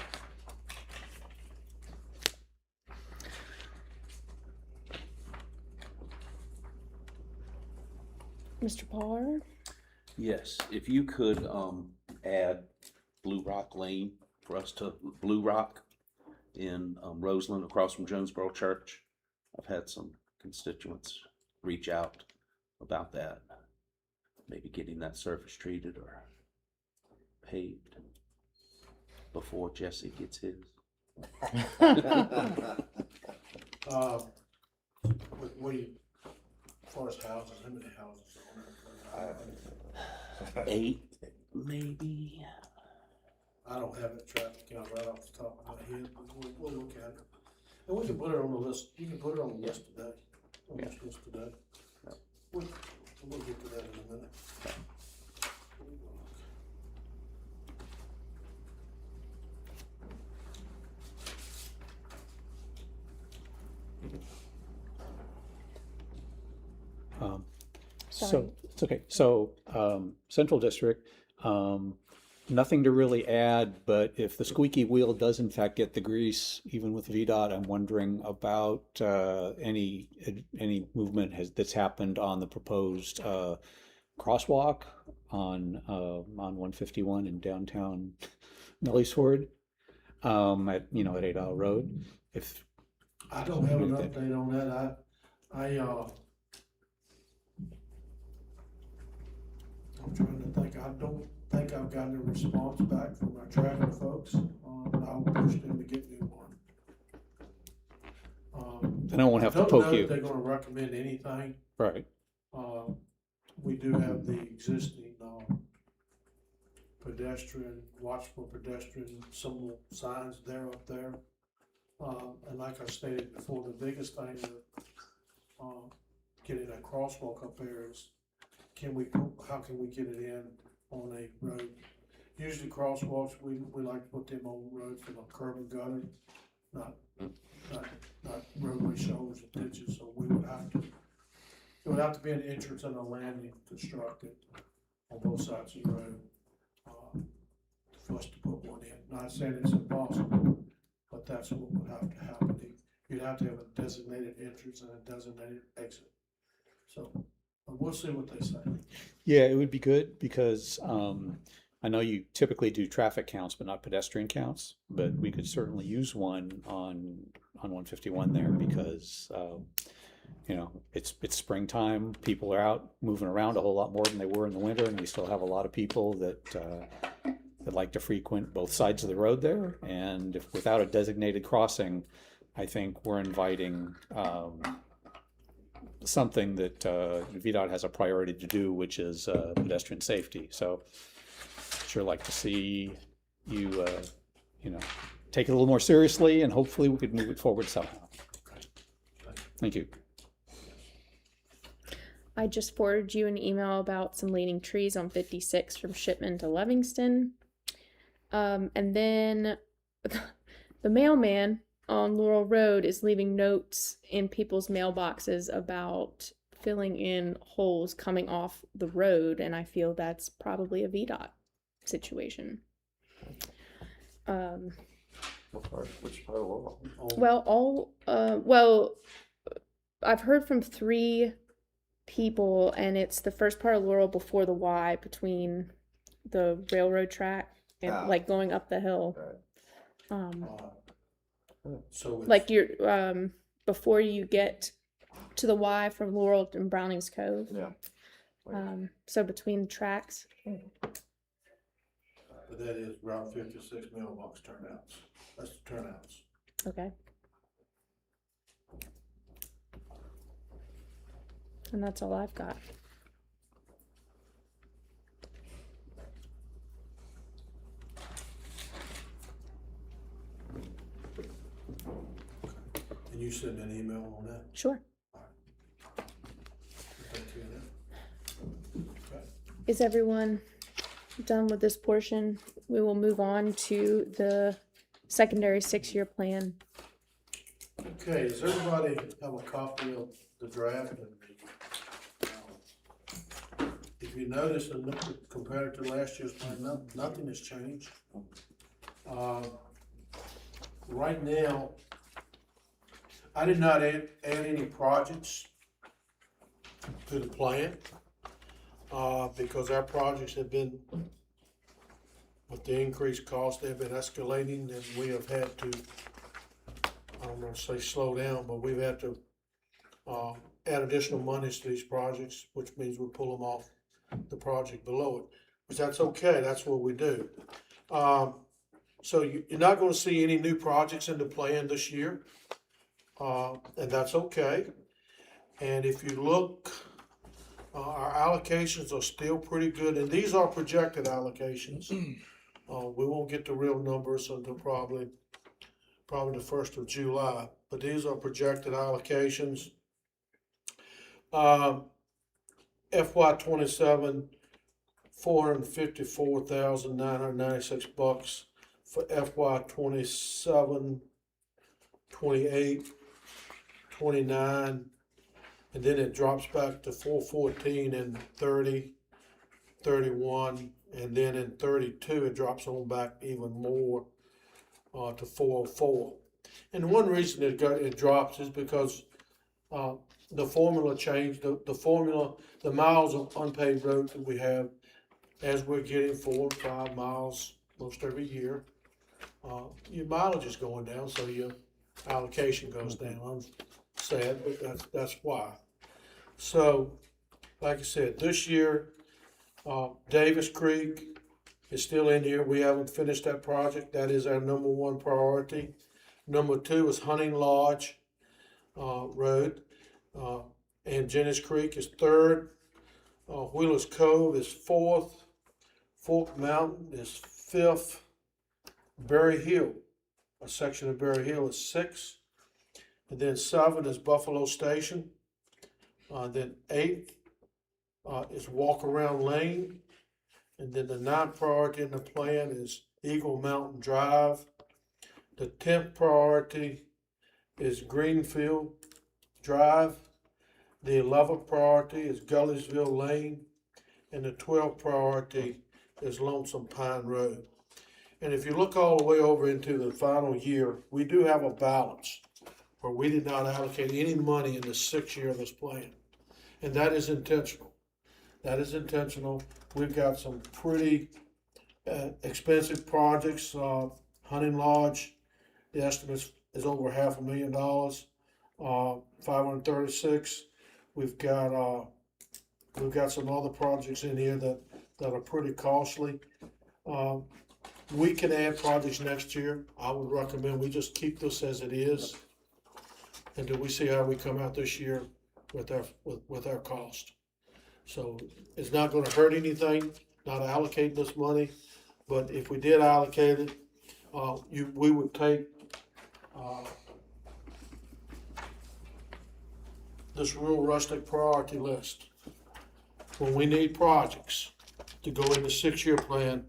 Mr. Parr? Yes, if you could, add Blue Rock Lane for us to, Blue Rock in, Roseland across from Jonesboro Church. I've had some constituents reach out about that. Maybe getting that surface treated or paved before Jesse gets his. What do you, as far as houses, how many houses on there? 8, maybe. I don't have that traffic count right off the top of my head, but we'll look at it. And we can put it on the list, you can put it on the list today, on this list today. We'll get to that in a minute. So, it's okay. So, Central District, nothing to really add, but if the squeaky wheel does in fact get the grease, even with VDOT, I'm wondering about any movement that's happened on the proposed crosswalk on 151 in downtown Nelliesford, at 8 Isle Road. If I don't have an update on that, I'm trying to think, I don't think I've gotten a response back from our traffic folks, but I'll push them to get me one. Then I won't have to don't poke know you. if they're gonna recommend anything. Right. We do have the existing, pedestrian, watch for pedestrian symbol signs there up there. And like I stated before, the biggest thing with, getting that crosswalk up there is, how can we get it in on a road? Usually crosswalks, we like to put them on roads for the curb and gutter, not roadway shoulders and ditches, so it would have to be an entrance and a landing constructed on both sides of the road, for us to put one in. Not saying it's impossible, but that's what would have to happen. You'd have to have a designated entrance and a designated exit. So, we'll see what they say. Yeah, it would be good because I know you typically do traffic counts, but not pedestrian counts. But we could certainly use one on 151 there because it's springtime. People are out moving around a whole lot more than they were in the winter, and we still have a lot of people that like to frequent both sides of the road there. And if without a designated crossing, I think we're inviting something that VDOT has a priority to do, which is pedestrian safety. So sure like to see you, take it a little more seriously, and hopefully we could move it forward somehow. Thank you. I just forwarded you an email about some leaning trees on 56 from Shipman to Livingston. And then the mailman on Laurel Road is leaving notes in people's mailboxes about filling in holes coming off the road, and I feel that's probably a VDOT situation. Which part of Laurel? Well, I've heard from 3 people, and it's the first part of Laurel before the Y between the railroad track and like going up the hill. So Like you're before you get to the Y from Laurel and Brownings Cove. Yeah. So between the tracks. But that is Route 56 mailbox turnouts. That's the turnouts. Okay. And that's all I've got. And you send an email on that? Sure. Thank you. Okay. Is everyone done with this portion? We will move on to the secondary 6-year plan. Okay, does everybody have a copy of the draft? If you notice, and look at- compared to last year's plan, nothing has changed. Right now, I did not add any projects to the plan, because our projects have been, with the increased cost, they've been escalating, and we have had to, I don't want to say slow down, but we've had to add additional monies to these projects, which means we pull them off the project below it. But that's okay, that's what we do. So you're not gonna see any new projects in the plan this year, and that's okay. And if you look, our allocations are still pretty good, and these are projected allocations. We won't get the real numbers until probably the 1st of July, but these are projected allocations. FY 27, $454,996 for FY 27, 28, 29, and then it drops back to 414 and 30, 31, and then in 32 it drops on back even more to 404. And one reason it drops is because the formula changed. The formula, the miles of unpaved roads that we have, as we're getting 4 or 5 miles most every year, your mileage is going down, so your allocation goes down. I'm sad, but that's why. So, like I said, this year, Davis Creek is still in here. We haven't finished that project. That is our number 1 priority. Number 2 is Hunting Lodge Road, and Jennings Creek is 3rd. Wheeler's Cove is 4th. Fork Mountain is 5th. Berry Hill, a section of Berry Hill is 6th. And then 7 is Buffalo Station. Then 8th is Walk Around Lane. And then the 9th priority in the plan is Eagle Mountain Drive. The 10th priority is Greenfield Drive. The 11th priority is Gulliesville Lane. And the 12th priority is Lonesome Pine Road. And if you look all the way over into the final year, we do have a balance where we did not allocate any money in the 6th year of this plan. And that is intentional. That is intentional. We've got some pretty expensive projects. Hunting Lodge, the estimate is over $500,000. 536. We've got some other projects in here that are pretty costly. We can add projects next year. I would recommend we just keep this as it is until we see how we come out this year with our cost. So it's not gonna hurt anything, not allocating this money, but if we did allocate it, we would take this rural rustic priority list. When we need projects to go in the 6-year plan,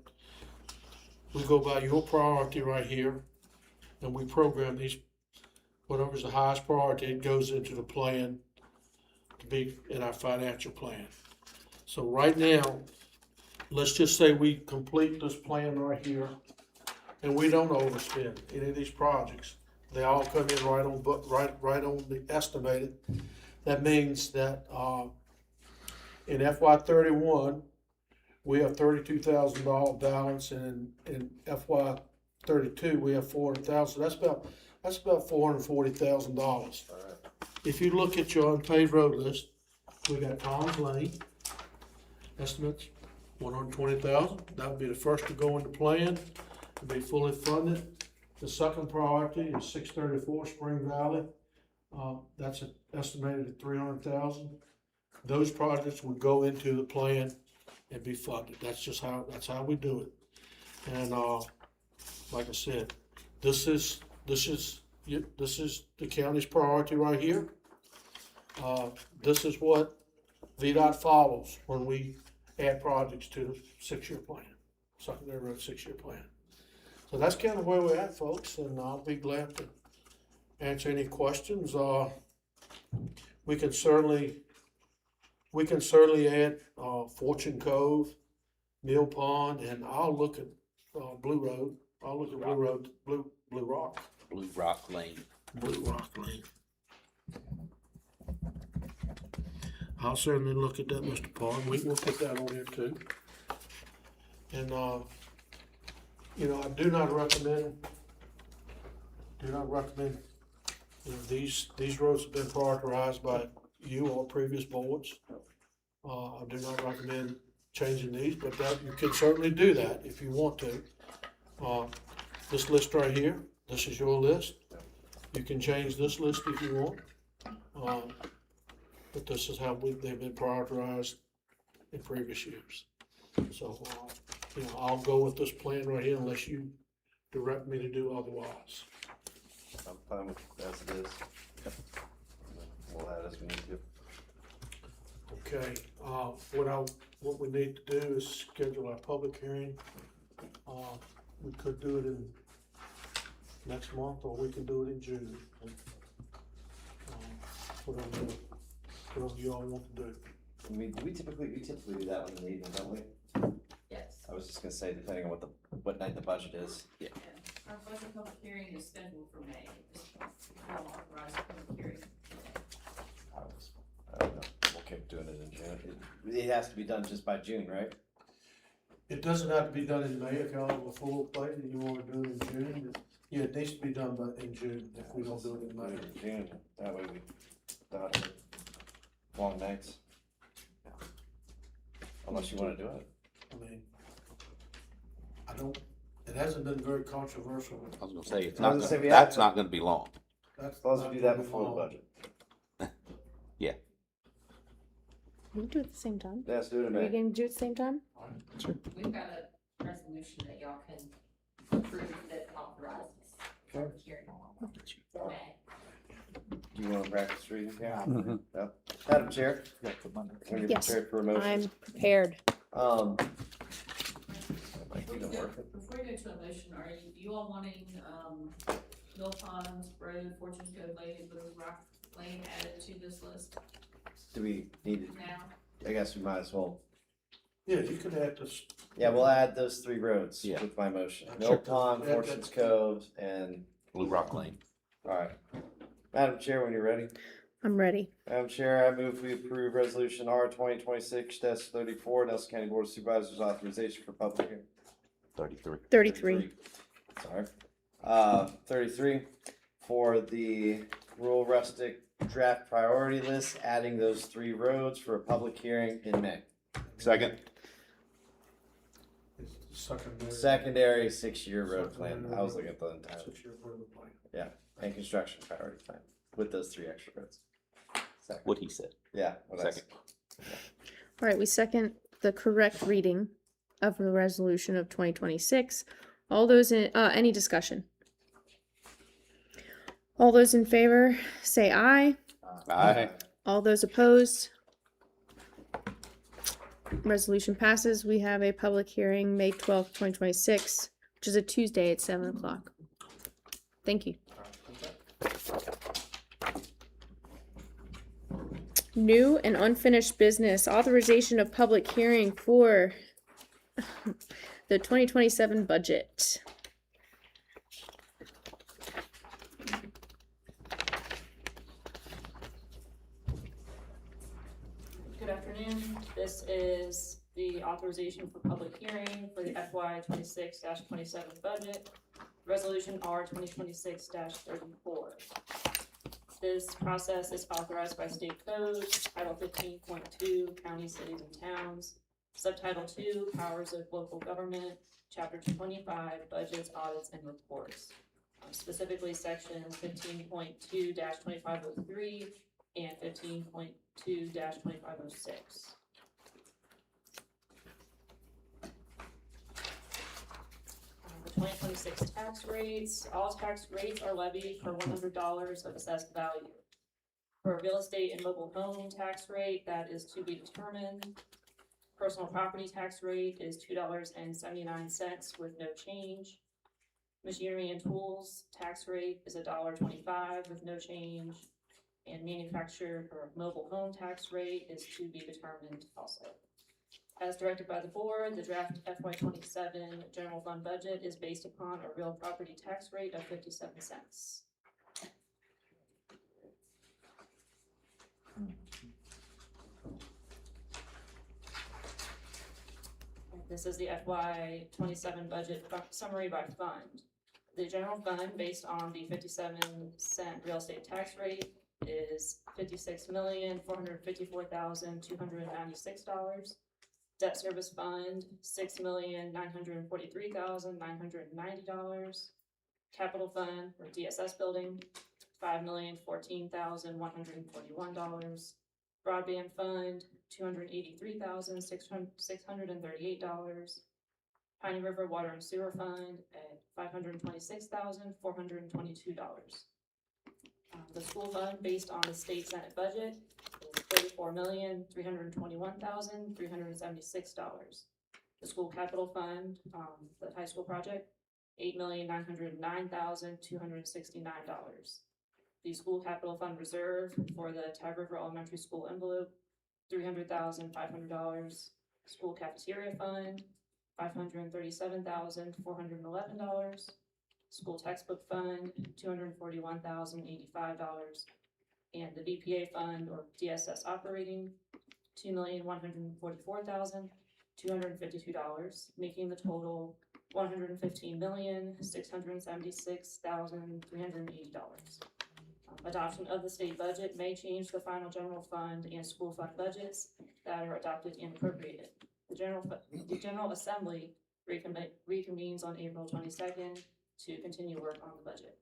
we go by your priority right here, and we program these, whatever's the highest priority, it goes into the plan to be in our financial plan. So right now, let's just say we complete this plan right here, and we don't overspend any of these projects. They all come in right on the estimated. That means that in FY 31, we have $32,000 balance, and in FY 32, we have $400,000. So that's about That's about $440,000. If you look at your unpaved road list, we got Tom's Lane, estimates, $120,000. That would be the first to go into plan, to be fully funded. The second priority is 634 Spring Valley. That's estimated at $300,000. Those projects would go into the plan and be funded. That's how we do it. And, like I said, this is the county's priority right here. This is what VDOT follows when we add projects to the 6-year plan, secondary road 6-year plan. So that's kind of where we're at, folks, and I'll be glad to answer any questions. We can certainly add Fortune Cove, Mill Pond, and I'll look at Blue Road. I'll look at Blue Road, Blue Rock. Blue Rock Lane. Blue Rock Lane. I'll certainly look at that, Mr. Pond. We'll put that on there too. And, you know, I do not recommend, these roads have been prioritized by you or previous boards. I do not recommend changing these, but you can certainly do that if you want to. This list right here, this is your list. You can change this list if you want. But this is how they've been prioritized in previous years. So, you know, I'll go with this plan right here unless you direct me to do otherwise. I'm fine with it as it is. We'll add as we need to. Okay, what we need to do is schedule our public hearing. We could do it in next month, or we can do it in June. Whatever you all want to do. We typically do that one in the evening, don't we? Yes. I was just gonna say, depending on what night the budget is. Yeah. Our budget public hearing is scheduled for May. We'll authorize a public hearing. I don't know. We'll keep doing it in June. It has to be done just by June, right? It doesn't have to be done in May if y'all have a full plate and you wanna do it in June. Yeah, it needs to be done in June if we don't do it in May. June, that way we don't have long nights. Unless you wanna do it. I mean, it hasn't been very controversial. I was gonna say, that's not gonna be long. As long as we do that before the budget. Yeah. Can we do it at the same time? Yeah, let's do it in Are you May. gonna do it at the same time? We've got a resolution that y'all can approve that authorizes public hearing. May. Do you wanna practice reading? Yeah. Mhm. Yep. Madam Chair, when you're Yes, prepared for a motion. I'm prepared. Before we go to a motion, do you all wanting, Mill Pond Road, Fortune Cove Lane, and Blue Rock Lane added to this list Do we need it? now? I guess we might as well. Yeah, you could add this. Yeah, we'll add those 3 roads Yeah. with my motion. Sure. Mill Pond, Yeah, Fortune's that's- Cove, and, Blue Rock Lane. alright. Madam Chair, when you're ready. I'm ready. Madam Chair, I move we approve resolution R 2026-34, Nelson County Board of Supervisors authorization for public hearing. 33. 33. Sorry. 33 for the rural rustic draft priority list, adding those 3 roads for a public hearing in May. Second. Secondary 6-year road plan. I was looking at the entire, 6-year road plan. yeah, and construction priority plan with those 3 extra roads. Second. What he said. Yeah. what I Second. All right, we second the correct reading of the resolution of 2026. All those in, any discussion? All those in favor, say aye. Aye. All those opposed? Resolution passes. We have a public hearing, May 12th, 2026, which is a Tuesday at 7 o'clock. Thank you. New and unfinished business, authorization of public hearing for the 2027 budget. Good afternoon. This is the authorization for public hearing for the FY 26-27 budget. Resolution R 2026-34. This process is authorized by state code, Title 15.2, Counties, Cities, and Towns, Subtitle 2, Powers of Local Government, Chapter 25, Budgets, Audits, and Reports. Specifically, Section 15.2-2503 and 15.2-2506. The 2026 tax rates. All tax rates are levied per $100 of assessed value. For real estate and mobile home tax rate, that is to be determined. Personal property tax rate is $2.79 with no change. Machinery and tools tax rate is $1.25 with no change. And manufactured or mobile home tax rate is to be determined also. As directed by the board, the draft FY27 general fund budget is based upon a real property tax rate of 57 cents. This is the FY27 budget summary by fund. The general fund, based on the 57-cent real estate tax rate, is $56,454,296. Debt service fund, $6,943,990. Capital fund, or DSS building, $5,014,141. Broadband fund, $283,638. Piney River Water and Sewer Fund at $526,422. The school fund, based on the state senate budget, is $34,321,376. The school capital fund, the high school project, $8,909,269. The school capital fund reserve for the Tide River Elementary School envelope, $300,500. School cafeteria fund, $537,411. School textbook fund, $241,085. And the VPA fund, or DSS operating, $2,144,252, making the total $115,676,380. Adoption of the state budget may change the final general fund and school fund budgets that are adopted and appropriated. The General Assembly reconvenes on April 22nd to continue work on the budget.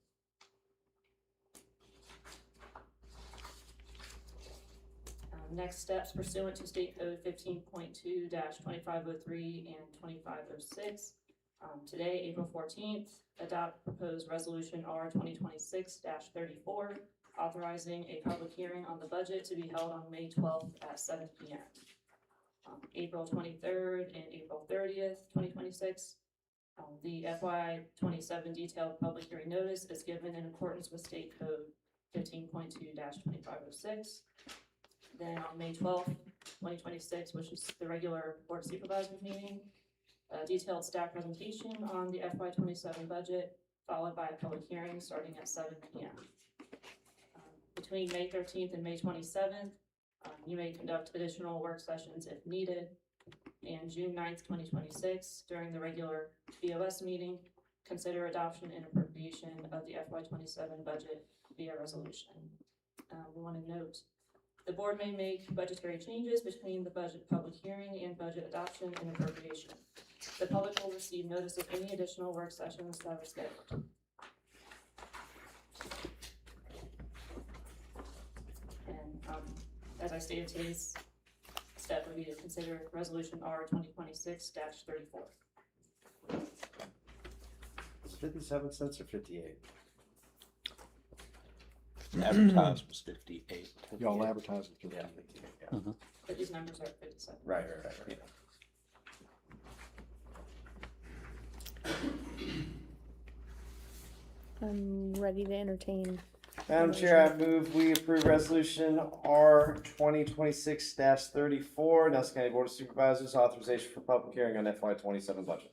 Next steps pursuant to State Code 15.2-2503 and 2506. Today, April 14th, adopt proposed resolution R 2026-34, authorizing a public hearing on the budget to be held on May 12th at 7 p.m. April 23rd and April 30th, 2026. The FY27 detailed public hearing notice is given in accordance with State Code 15.2-2506. Then on May 12th, 2026, which is the regular Board of Supervisors meeting, a detailed staff presentation on the FY27 budget, followed by a public hearing starting at 7 p.m. Between May 13th and May 27th, you may conduct additional work sessions if needed. And June 9th, 2026, during the regular BOS meeting, consider adoption and appropriation of the FY27 budget via resolution. We want to note, the board may make budgetary changes between the budget public hearing and budget adoption and appropriation. The public will receive notice of any additional work sessions that are scheduled. And as I stated, today's step would be to consider resolution R 2026-34. 57 cents or 58? Advertised was 58. Y'all advertise it. Yeah, 58, yeah. But these numbers are 57. Right. I'm ready to entertain. Madam Chair, I move we approve resolution R 2026-34, Nelson County Board of Supervisors, authorization for public hearing on FY27 budget.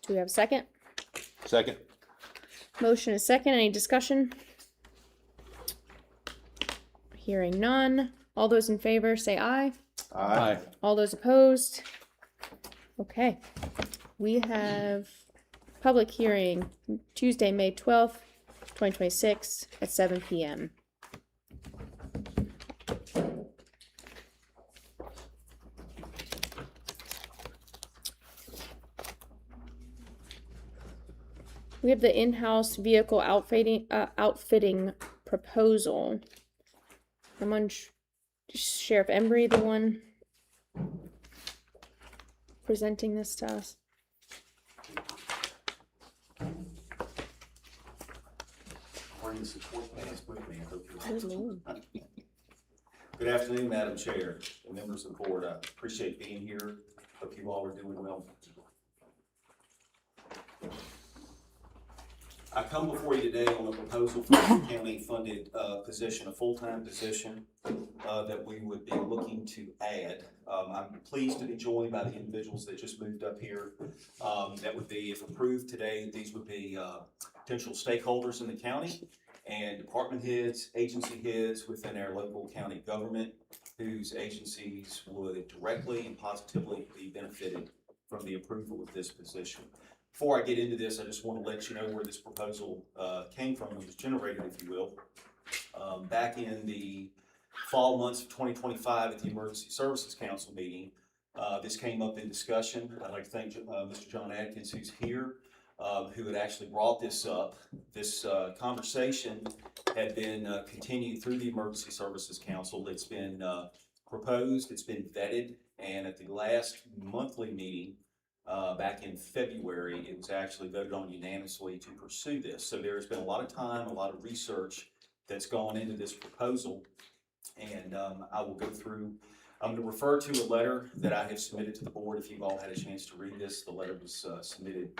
Do we have a second? Second. Motion is second. Any discussion? Hearing none. All those in favor say aye. Aye. All those opposed? Okay. We have Public hearing Tuesday, May 12th, 2026 at 7 p.m. We have the in-house vehicle outfitting proposal. Sheriff Embry, the one presenting this to us. Good afternoon, Madam Chair and members of the board. I appreciate being here. Hope you all are doing well. I come before you today on a proposal for a county-funded position, a full-time position that we would be looking to add. I'm pleased to be joined by the individuals that just moved up here. That would be, if approved today, these would be potential stakeholders in the county and department heads, agency heads within our local county government whose agencies would directly and positively be benefited from the approval of this position. Before I get into this, I just want to let you know where this proposal came from, was generated, if you will. Back in the fall months of 2025 at the Emergency Services Council meeting, this came up in discussion. I'd like to thank Mr. John Adkins, who's here, who had actually brought this up. This conversation had been continued through the Emergency Services Council. It's been proposed, it's been vetted, and at the last monthly meeting, back in February, it was actually voted on unanimously to pursue this. So there's been a lot of time, a lot of research that's gone into this proposal, and I will go through. I'm going to refer to a letter that I have submitted to the board. If you've all had a chance to read this, the letter was submitted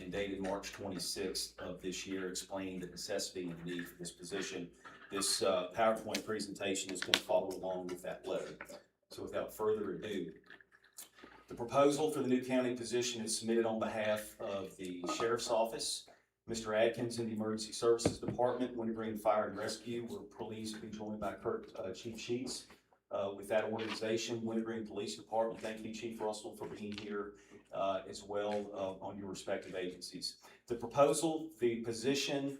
and dated March 26th of this year, explaining the necessity and the need for this position. This PowerPoint presentation is going to follow along with that letter. So without further ado, the proposal for the new county position is submitted on behalf of the Sheriff's Office, Mr. Adkins in the Emergency Services Department, Wintergreen Fire and Rescue. We're pleased to be joined by Chief Sheets with that organization, Wintergreen Police Department. Thank you, Chief Russell, for being here as well on your respective agencies. The proposal, the position,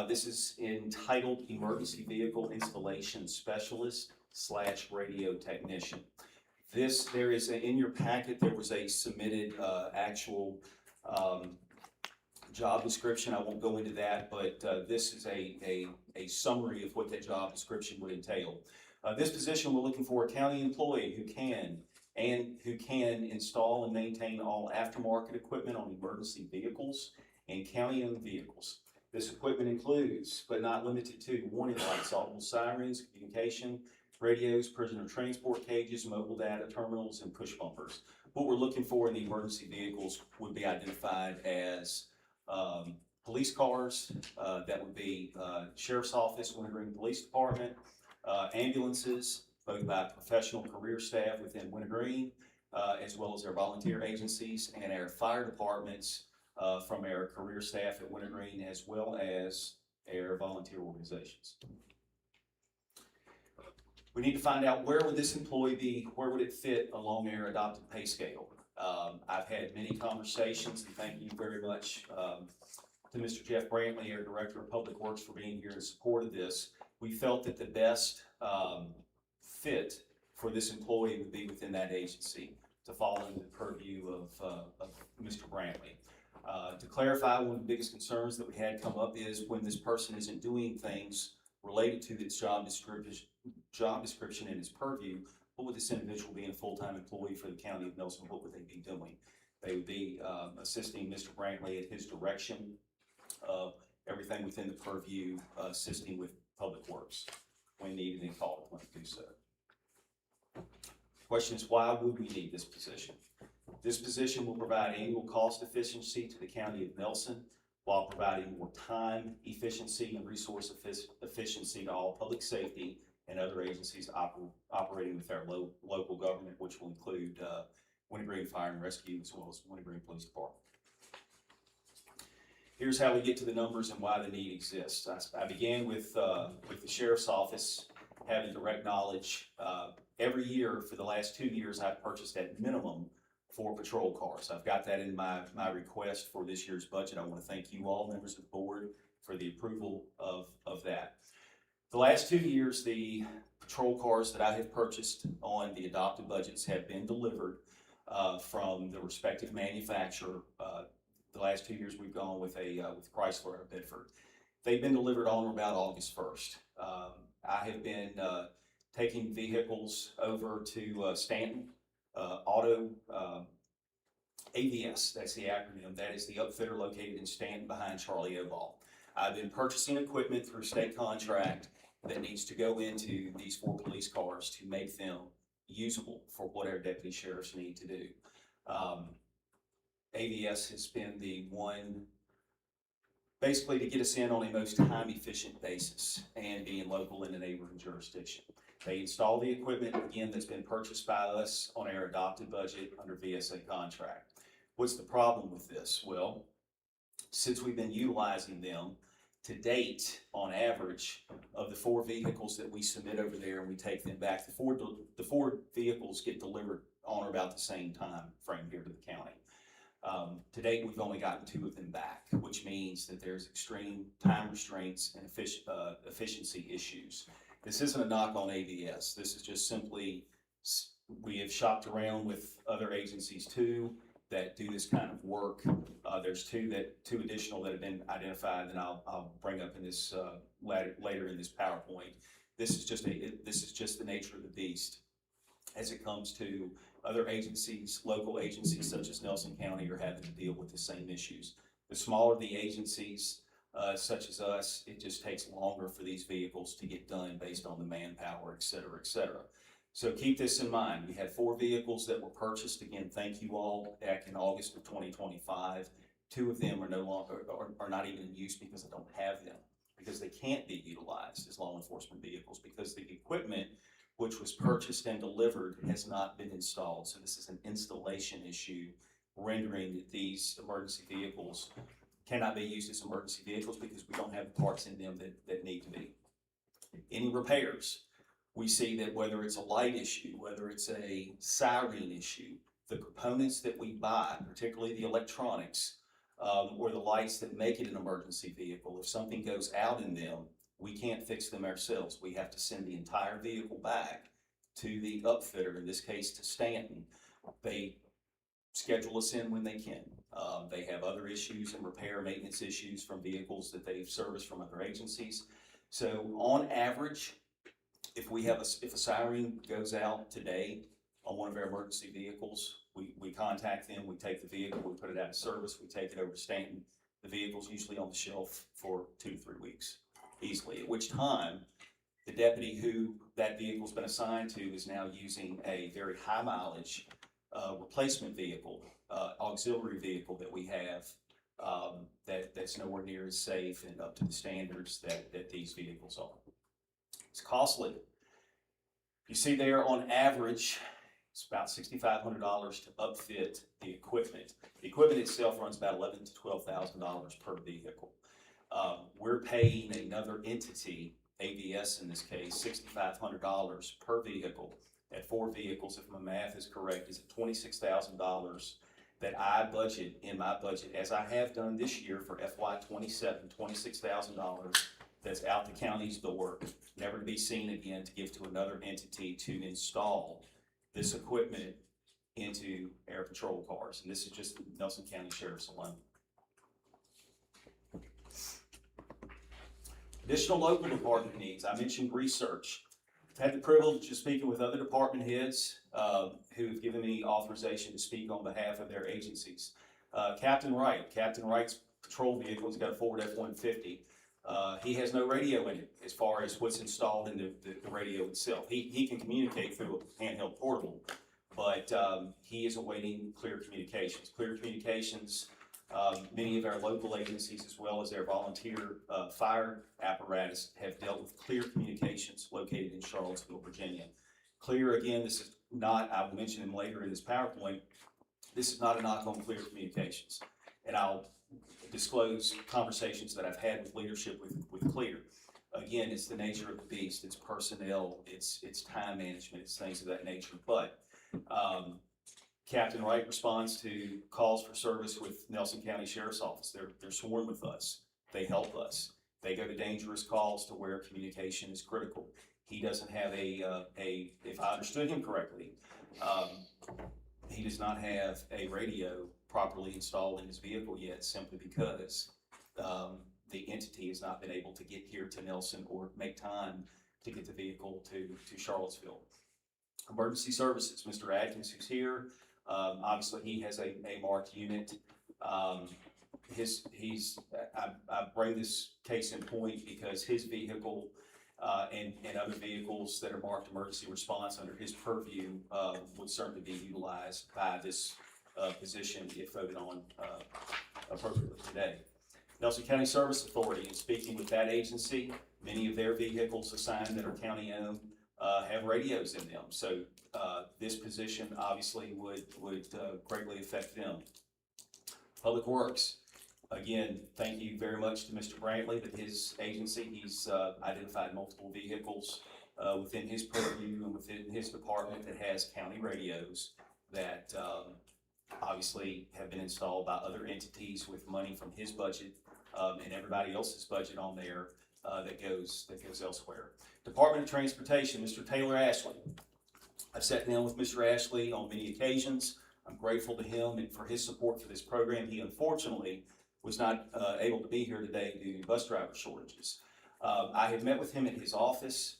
this is entitled Emergency Vehicle Installation Specialist / Radio Technician. There is in your packet, there was a submitted actual job description. I won't go into that, but this is a summary of what that job description would entail. This position, we're looking for a county employee who can install and maintain all aftermarket equipment on emergency vehicles and county-owned vehicles. This equipment includes, but not limited to, warning lights, audible sirens, communication, radios, prisoner transport cages, mobile data terminals, and push bumpers. What we're looking for in the emergency vehicles would be identified as police cars, that would be Sheriff's Office, Wintergreen Police Department, ambulances, both by professional career staff within Wintergreen, as well as our volunteer agencies, and our fire departments from our career staff at Wintergreen, as well as our volunteer organizations. We need to find out, where would this employee be, where would it fit along our adopted pay scale? I've had many conversations, and thank you very much to Mr. Jeff Brantley, our Director of Public Works, for being here in support of this. We felt that the best fit for this employee would be within that agency, to fall into the purview of Mr. Brantley. To clarify, one of the biggest concerns that we had come up is when this person isn't doing things related to its job description and its purview, what would this individual, being a full-time employee for the County of Nelson, what would they be doing? They would be assisting Mr. Brantley at his direction of everything within the purview, assisting with Public Works when needed and called upon to do so. Question is, why would we need this position? This position will provide annual cost efficiency to the County of Nelson while providing more time, efficiency, and resource efficiency to all public safety and other agencies operating with our local government, which will include Wintergreen Fire and Rescue, as well as Wintergreen Police Department. Here's how we get to the numbers and why the need exists. I began with the Sheriff's Office having direct knowledge. Every year for the last 2 years, I've purchased at minimum for patrol cars. I've got that in my request for this year's budget. I want to thank you all, members of the board, for the approval of that. The last 2 years, the patrol cars that I have purchased on the adopted budgets have been delivered from the respective manufacturer. The last 2 years we've gone with Chrysler out of Bedford. They've been delivered on or about August 1st. I have been taking vehicles over to Stanton Auto AVS, that's the acronym. That is the upfitter located in Stanton behind Charlie Oval. I've been purchasing equipment through state contract that needs to go into these 4 police cars to make them usable for what our deputy sheriffs need to do. AVS has been the one basically to get us in on a most time efficient basis and being local in a neighboring jurisdiction. They install the equipment, again, that's been purchased by us on our adopted budget under VSA contract. What's the problem with this? Well, since we've been utilizing them to date, on average, of the 4 vehicles that we submit over there and we take them back, the four vehicles get delivered on or about the same time frame here to the county. To date, we've only gotten 2 of them back, which means that there's extreme time restraints and efficiency issues. This isn't a knock on AVS. This is just simply, we have shopped around with other agencies too that do this kind of work. There's 2 additional that have been identified that I'll bring up in this later in this PowerPoint. This is just the nature of the beast as it comes to other agencies. Local agencies such as Nelson County are having to deal with the same issues. The smaller the agencies, such as us, it just takes longer for these vehicles to get done based on the manpower, et cetera, et cetera. So keep this in mind. We had 4 vehicles that were purchased. Again, thank you all, back in August of 2025. 2 of them are no longer, are not even in use because I don't have them, because they can't be utilized as law enforcement vehicles because the equipment which was purchased and delivered has not been installed. So this is an installation issue, rendering that these emergency vehicles cannot be used as emergency vehicles because we don't have the parts in them that need to be. Any repairs, we see that whether it's a light issue, whether it's a siren issue, the components that we buy, particularly the electronics, or the lights that make it an emergency vehicle, if something goes out in them, we can't fix them ourselves. We have to send the entire vehicle back to the upfitter, in this case to Stanton. They schedule us in when they can. They have other issues and repair maintenance issues from vehicles that they've serviced from other agencies. So on average, if a siren goes out today on one of our emergency vehicles, we contact them, we take the vehicle, we put it out of service, we take it over to Stanton. The vehicle's usually on the shelf for 2 to 3 weeks, easily, at which time the deputy who that vehicle's been assigned to is now using a very high mileage replacement vehicle, auxiliary vehicle that we have that's nowhere near as safe and up to the standards that these vehicles are. It's costly. You see there, on average, it's about $6,500 to upfit the equipment. The equipment itself runs about $11,000 to $12,000 per vehicle. We're paying another entity, AVS in this case, $6,500 per vehicle. At 4 vehicles, if my math is correct, is at $26,000 that I budget in my budget, as I have done this year for FY27, $26,000 that's out the county's door, never to be seen again, to give to another entity to install this equipment into air patrol cars. And this is just Nelson County Sheriff's alone. Additional local department needs. I mentioned research. I've had the privilege of speaking with other department heads who have given me authorization to speak on behalf of their agencies. Captain Wright's patrol vehicle has got a Ford F-150. He has no radio in it as far as what's installed in the radio itself. He can communicate through a handheld portable, but he is awaiting clear communications. Clear communications, many of our local agencies as well as their volunteer fire apparatus have dealt with clear communications located in Charlottesville, Virginia. Clear, again, this is not, I will mention him later in this PowerPoint, this is not a knock on Clear Communications. And I'll disclose conversations that I've had with leadership with Clear. Again, it's the nature of the beast. It's personnel, it's time management, it's things of that nature. But Captain Wright responds to calls for service with Nelson County Sheriff's Office. They're sworn with us. They help us. They go to dangerous calls to where communication is critical. He doesn't have if I understood him correctly, he does not have a radio properly installed in his vehicle yet, simply because the entity has not been able to get here to Nelson or make time to get the vehicle to Charlottesville. Emergency Services, Mr. Atkins, who's here, obviously he has a marked unit. I bring this case in point because his vehicle and other vehicles that are marked emergency response under his purview would certainly be utilized by this position if voted on appropriately today. Nelson County Service Authority, in speaking with that agency, many of their vehicles assigned that are county owned have radios in them. So this position obviously would greatly affect them. Public Works, again, thank you very much to Mr. Brantley, that his agency, he's identified multiple vehicles within his purview and within his department that has county radios that obviously have been installed by other entities with money from his budget and everybody else's budget on there that goes elsewhere. Department of Transportation, Mr. Taylor Ashley. I've sat down with Mr. Ashley on many occasions. I'm grateful to him and for his support for this program. He unfortunately was not able to be here today due to bus driver shortages. I have met with him at his office.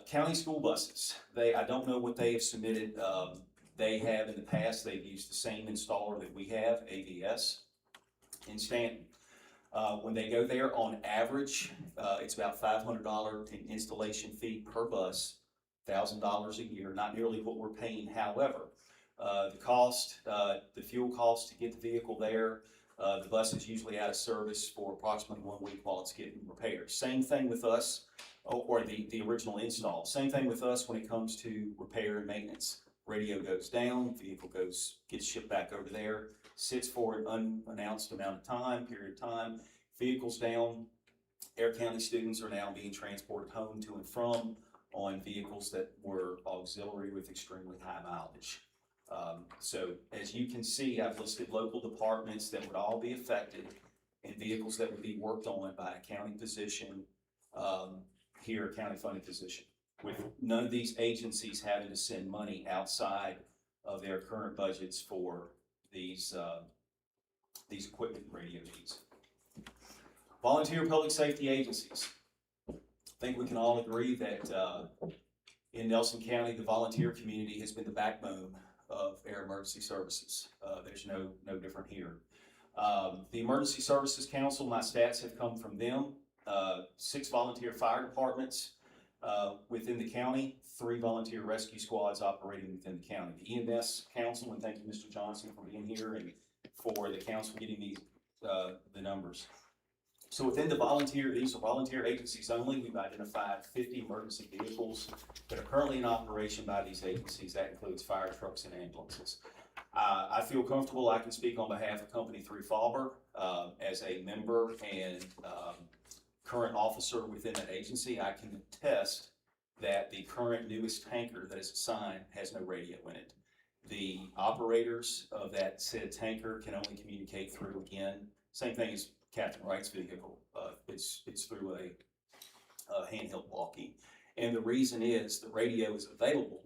County school buses, I don't know what they have submitted. They have in the past, they've used the same installer that we have, AVS, in Stanton. When they go there, on average, it's about $500 in installation fee per bus, $1,000 a year, not nearly what we're paying. However, the cost, the fuel cost to get the vehicle there, the bus is usually out of service for approximately 1 week while it's getting repaired. Same thing with us, or the original install. Same thing with us when it comes to repair and maintenance. Radio goes down, vehicle gets shipped back over there, sits for an unannounced period of time. Vehicle's down. Air County students are now being transported home to and from on vehicles that were auxiliary with extremely high mileage. So as you can see, I've listed local departments that would all be affected and vehicles that would be worked on by a county position, here, a county funded position, with none of these agencies having to send money outside of their current budgets for these equipment and radio needs. Volunteer public safety agencies. I think we can all agree that in Nelson County, the volunteer community has been the backbone of air emergency services. There's no different here. The Emergency Services Council, my stats have come from them. 6 volunteer fire departments within the county, 3 volunteer rescue squads operating within the county. The EMS Council, and thank you, Mr. Johnson, for being here and for the council getting these the numbers. So within these are volunteer agencies only. We've identified 50 emergency vehicles that are currently in operation by these agencies. That includes fire trucks and ambulances. I feel comfortable I can speak on behalf of Company 3 Fauber as a member and current officer within that agency. I can attest that the current newest tanker that is assigned has no radio in it. The operators of that said tanker can only communicate through, again, same thing as Captain Wright's vehicle. It's through a handheld walkie. And the reason is the radio is available.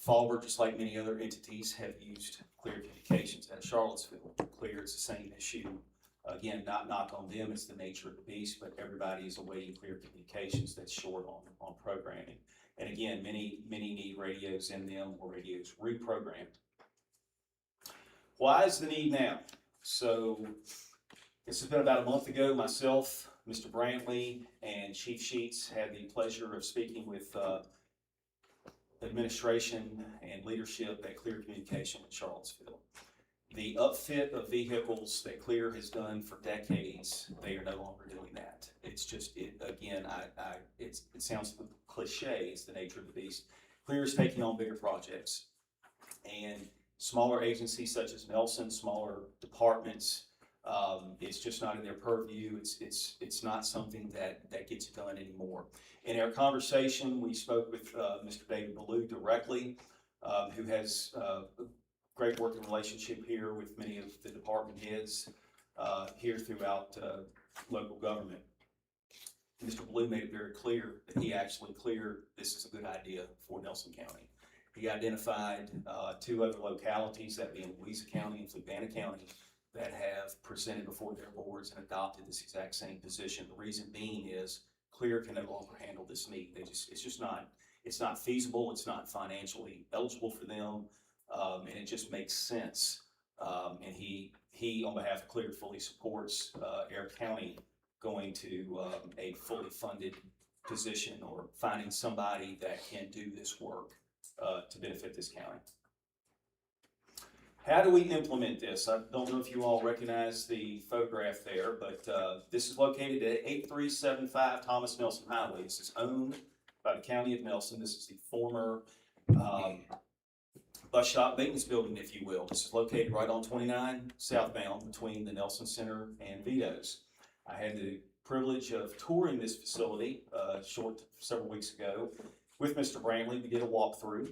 Fauber, just like many other entities, have used Clear Communications out of Charlottesville. Clear is the same issue. Again, not knock on them, it's the nature of the beast, but everybody is awaiting Clear Communications that's short on programming. And again, many need radios in them or radios reprogrammed. Why is the need now? So this has been about a month ago. Myself, Mr. Brantley, and Chief Sheets had the pleasure of speaking with administration and leadership at Clear Communication in Charlottesville. The upfit of vehicles that Clear has done for decades, they are no longer doing that. It's just, it sounds cliche, it's the nature of the beast. Clear is taking on bigger projects, and smaller agencies such as Nelson, smaller departments, it's just not in their purview. It's not something that gets done anymore. In our conversation, we spoke with Mr. David Ballou directly, who has great working relationship here with many of the department heads here throughout local government. Mr. Blue made it very clear that he actually cleared this is a good idea for Nelson County. He identified 2 other localities, that being Louisa County and Fluvanna County, that have presented before their boards and adopted this exact same position. The reason being is Clear can no longer handle this need. It's not feasible, it's not financially eligible for them, and it just makes sense. And he, on behalf of Clear, fully supports Air County going to a fully funded position or finding somebody that can do this work to benefit this county. How do we implement this? I don't know if you all recognize the photograph there, but this is located at 8375 Thomas Nelson Highway. This is owned by the County of Nelson. This is the former bus shop maintenance building, if you will. This is located right on 29 southbound between the Nelson Center and Vito's. I had the privilege of touring this facility several weeks ago with Mr. Brantley. We did a walkthrough.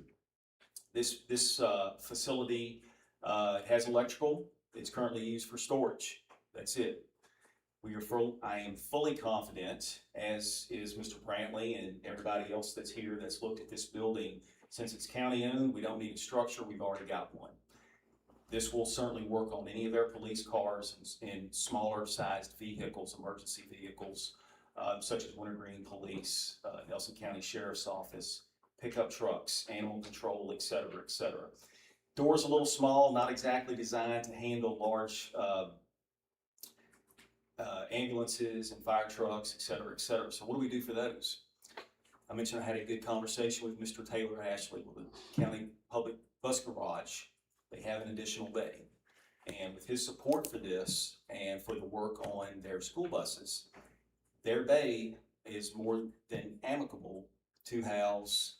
This facility has electrical. It's currently used for storage. That's it. I am fully confident, as is Mr. Brantley and everybody else that's here that's looked at this building. Since it's county owned, we don't need a structure. We've already got one. This will certainly work on any of their police cars and smaller sized vehicles, emergency vehicles, such as Wintergreen Police, Nelson County Sheriff's Office, pickup trucks, animal control, et cetera, et cetera. Door's a little small, not exactly designed to handle large ambulances and fire trucks, et cetera, et cetera. So what do we do for those? I mentioned I had a good conversation with Mr. Taylor Ashley with the County Public Bus Garage. They have an additional bay. And with his support for this and for the work on their school buses, their bay is more than amicable to house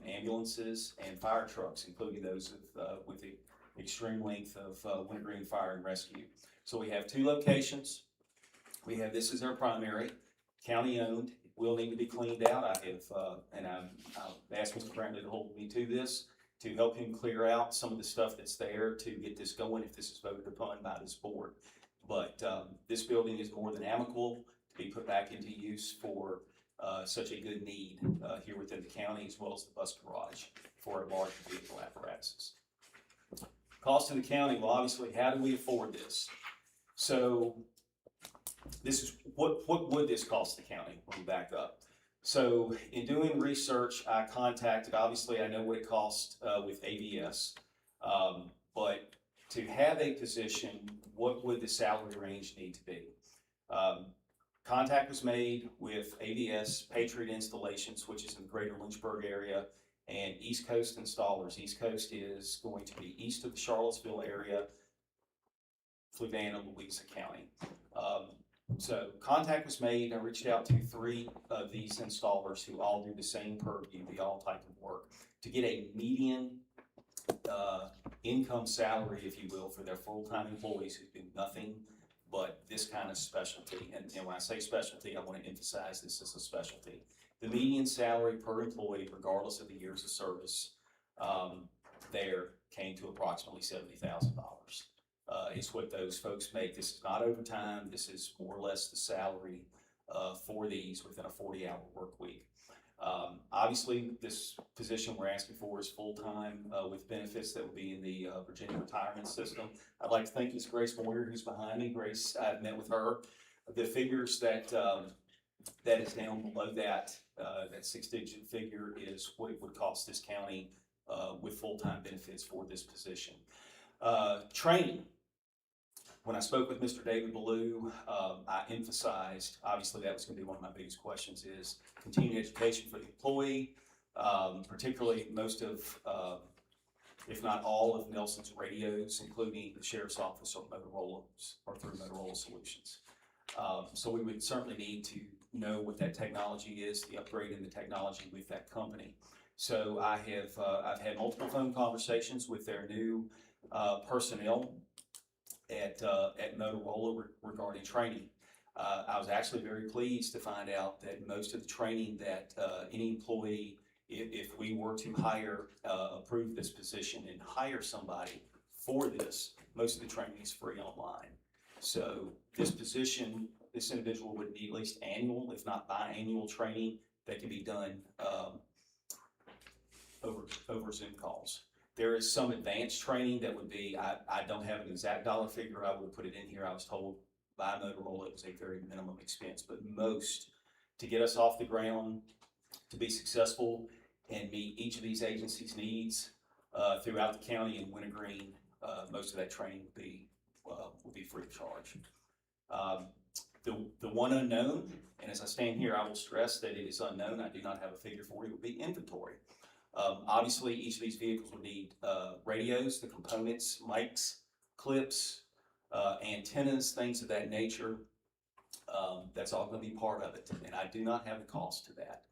ambulances and fire trucks, including those with the extreme length of Wintergreen Fire and Rescue. So we have 2 locations. We have this as our primary, county owned. It will need to be cleaned out. I've asked Mr. Brantley to hold me to this, to help him clear out some of the stuff that's there to get this going if this is voted upon by this board. But this building is more than amicable to be put back into use for such a good need here within the county, as well as the bus garage for large vehicle apparatuses. Cost to the county, well, obviously, how do we afford this? So this is, what would this cost the county? Let me back up. So in doing research, I contacted, obviously I know what it costs with ABS, but to have a position, what would the salary range need to be? Contact was made with ABS, Patriot Installations, which is in the greater Lynchburg area, and East Coast Installers. East Coast is going to be east of the Charlottesville area, Fluvanna, Louisa County. So contact was made. I reached out to 3 of these installers who all do the same purview, the all type of work, to get a median income salary, if you will, for their full-time employees who do nothing but this kind of specialty. And when I say specialty, I want to emphasize this as a specialty. The median salary per employee, regardless of the years of service, there came to approximately $70,000. It's what those folks make. This is not overtime. This is more or less the salary for these within a 40-hour work week. Obviously, this position we're asking for is full-time with benefits that will be in the Virginia retirement system. I'd like to thank Ms. Grace Moyer, who's behind me. Grace, I've met with her. The figures that is down below that 6-digit figure is what it would cost this county with full-time benefits for this position. Training. When I spoke with Mr. David Ballou, I emphasized, obviously that was going to be one of my biggest questions, is continuing education for the employee, particularly most of, if not all of Nelson's radios, including the Sheriff's Office or Motorola's, or through Motorola Solutions. So we would certainly need to know what that technology is, the upgrade in the technology with that company. So I've had multiple phone conversations with their new personnel at Motorola regarding training. I was actually very pleased to find out that most of the training that any employee, if we were to approve this position and hire somebody for this. Most of the training is free online. So this position, this individual would need at least annual, if not biannual training that can be done over Zoom calls. There is some advanced training that would be, I don't have an exact dollar figure, I would put it in here. I was told by Motorola it was a very minimum expense, but most to get us off the ground, to be successful and meet each of these agencies' needs throughout the county and Wintergreen, most of that training will be free of charge. The one unknown, and as I stand here, I will stress that it is unknown. I do not have a figure for it. Would be inventory. Obviously, each of these vehicles will need radios, the components, mics, clips, antennas, things of that nature. That's all going to be part of it, and I do not have the cost to that.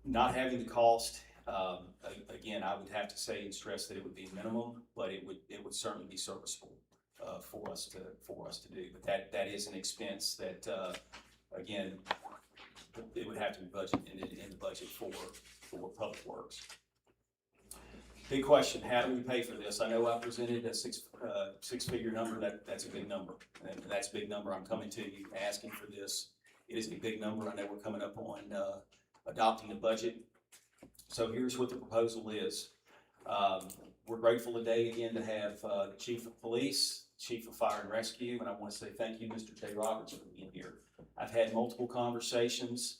Not having the cost, again, I would have to say and stress that it would be minimum, but it would certainly be serviceable for us to do. But that is an expense that again, it would have to be budgeted in the budget for Public Works. Big question, how do we pay for this? I know I presented a six-figure number. That's a big number. And that's a big number. I'm coming to you asking for this. It is a big number. I know we're coming up on adopting a budget. So here's what the proposal is. We're grateful today again to have the Chief of Police, Chief of Fire and Rescue, and I want to say thank you, Mr. J. Roberts, for being here. I've had multiple conversations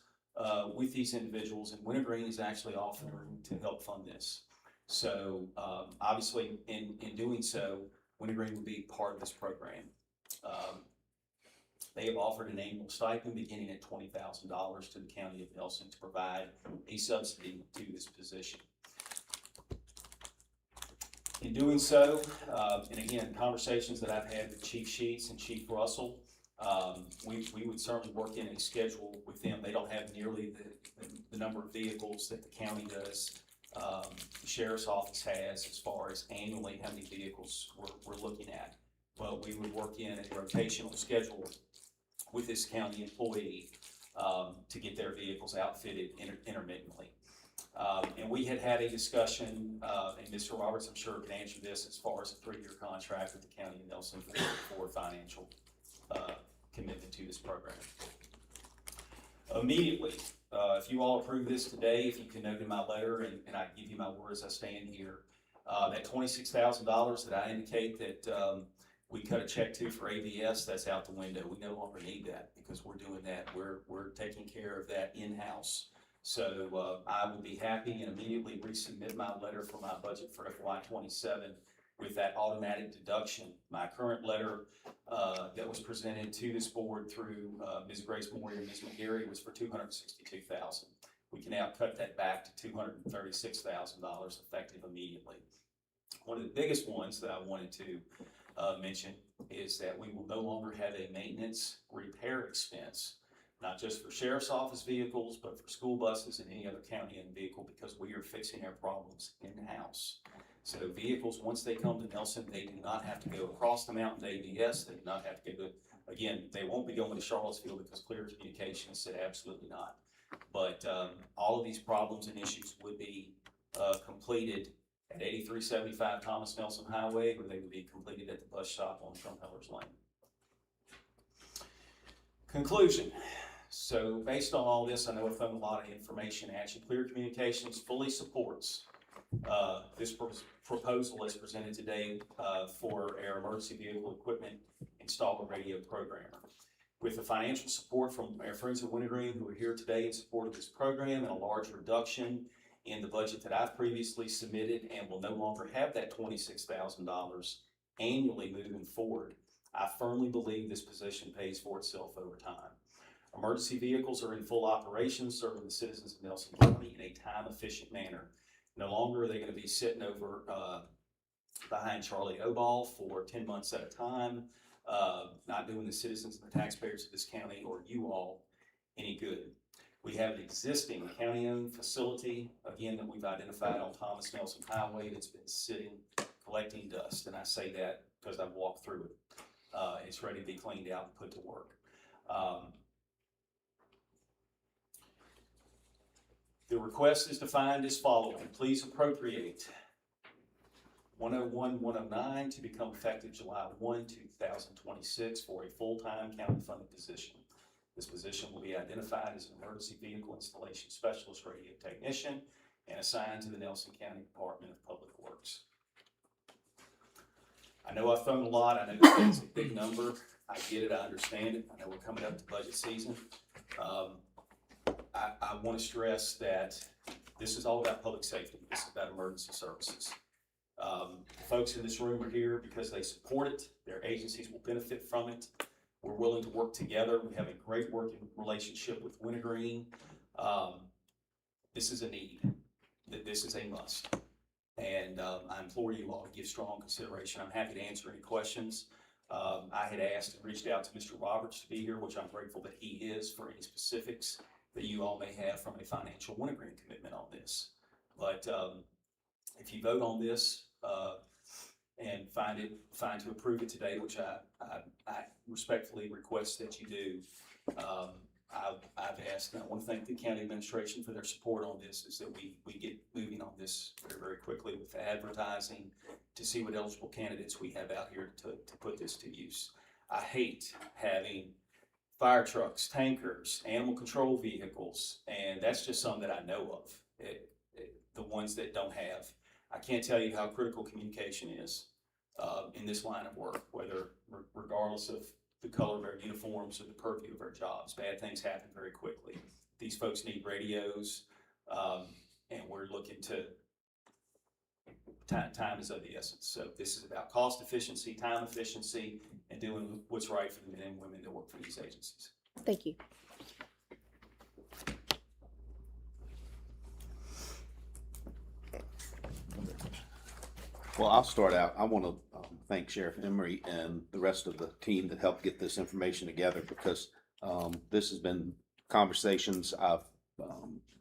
with these individuals, and Wintergreen is actually offering to help fund this. So obviously, in doing so, Wintergreen will be part of this program. They have offered an annual stipend beginning at $20,000 to the County of Nelson to provide a subsidy to this position. In doing so, and again, conversations that I've had with Chief Sheets and Chief Russell, we would certainly work in a schedule with them. They don't have nearly the number of vehicles that the county does. The Sheriff's Office has as far as annually how many vehicles we're looking at. But we would work in a rotational schedule with this county employee to get their vehicles outfitted intermittently. And we had a discussion, and Mr. Roberts, I'm sure, can answer this as far as a 3-year contract with the County of Nelson for financial commitment to this program. Immediately, if you all approve this today, if you can note in my letter, and I give you my word as I stand here, that $26,000 that I indicate that we cut a check to for AVS, that's out the window. We no longer need that because we're doing that. We're taking care of that in-house. So I would be happy and immediately resubmit my letter for my budget for FY27 with that automatic deduction. My current letter that was presented to this board through Ms. Grace Moyer and Ms. McGarry was for $262,000. We can now cut that back to $236,000 effective immediately. One of the biggest ones that I wanted to mention is that we will no longer have a maintenance repair expense, not just for Sheriff's Office vehicles, but for school buses and any other county-owned vehicle, because we are fixing our problems in-house. So vehicles, once they come to Nelson, they do not have to go across the mountain to ABS. They do not have to go to, again, they won't be going to Charlottesville because Clear Communications said absolutely not. But all of these problems and issues would be completed at 8375 Thomas Nelson Highway, or they would be completed at the bus stop on Trumpeller's Lane. Conclusion. So based on all this, I know I've thrown a lot of information at you. Clear Communications fully supports this proposal as presented today for our emergency vehicle equipment installer radio programmer. With the financial support from our friends at Wintergreen who are here today in support of this program and a large reduction in the budget that I've previously submitted and will no longer have that $26,000 annually moving forward, I firmly believe this position pays for itself over time. Emergency vehicles are in full operation, serving the citizens of Nelson County in a time-efficient manner. No longer are they going to be sitting over behind Charlie Oball for 10 months at a time, not doing the citizens and the taxpayers of this county or you all any good. We have an existing county-owned facility, again, that we've identified on Thomas Nelson Highway that's been sitting, collecting dust. And I say that because I've walked through it. It's ready to be cleaned out and put to work. The request is defined as following. Please appropriate 101-109 to become effective July 1, 2026 for a full-time county funded position. This position will be identified as an emergency vehicle installation specialist radio technician and assigned to the Nelson County Department of Public Works. I know I've thrown a lot. I know it's a big number. I get it. I understand it. I know we're coming up to budget season. I want to stress that this is all about public safety. This is about emergency services. The folks in this room are here because they support it. Their agencies will benefit from it. We're willing to work together. We have a great working relationship with Wintergreen. This is a need. This is a must. And I implore you all to give strong consideration. I'm happy to answer any questions. I had asked and reached out to Mr. Roberts to be here, which I'm grateful that he is, for any specifics that you all may have from a financial Wintergreen commitment on this. But if you vote on this and find to approve it today, which I respectfully request that you do, I've asked, and I want to thank the county administration for their support on this, is that we get moving on this very, very quickly with advertising to see what eligible candidates we have out here to put this to use. I hate having fire trucks, tankers, animal control vehicles, and that's just some that I know of. The ones that don't have. I can't tell you how critical communication is in this line of work, whether regardless of the color of our uniforms or the purview of our jobs. Bad things happen very quickly. These folks need radios, and we're looking to, time is of the essence. So this is about cost efficiency, time efficiency, and doing what's right for the men and women that work for these agencies. Thank you. Well, I'll start out. I want to thank Sheriff Emery and the rest of the team that helped get this information together, because this has been conversations I've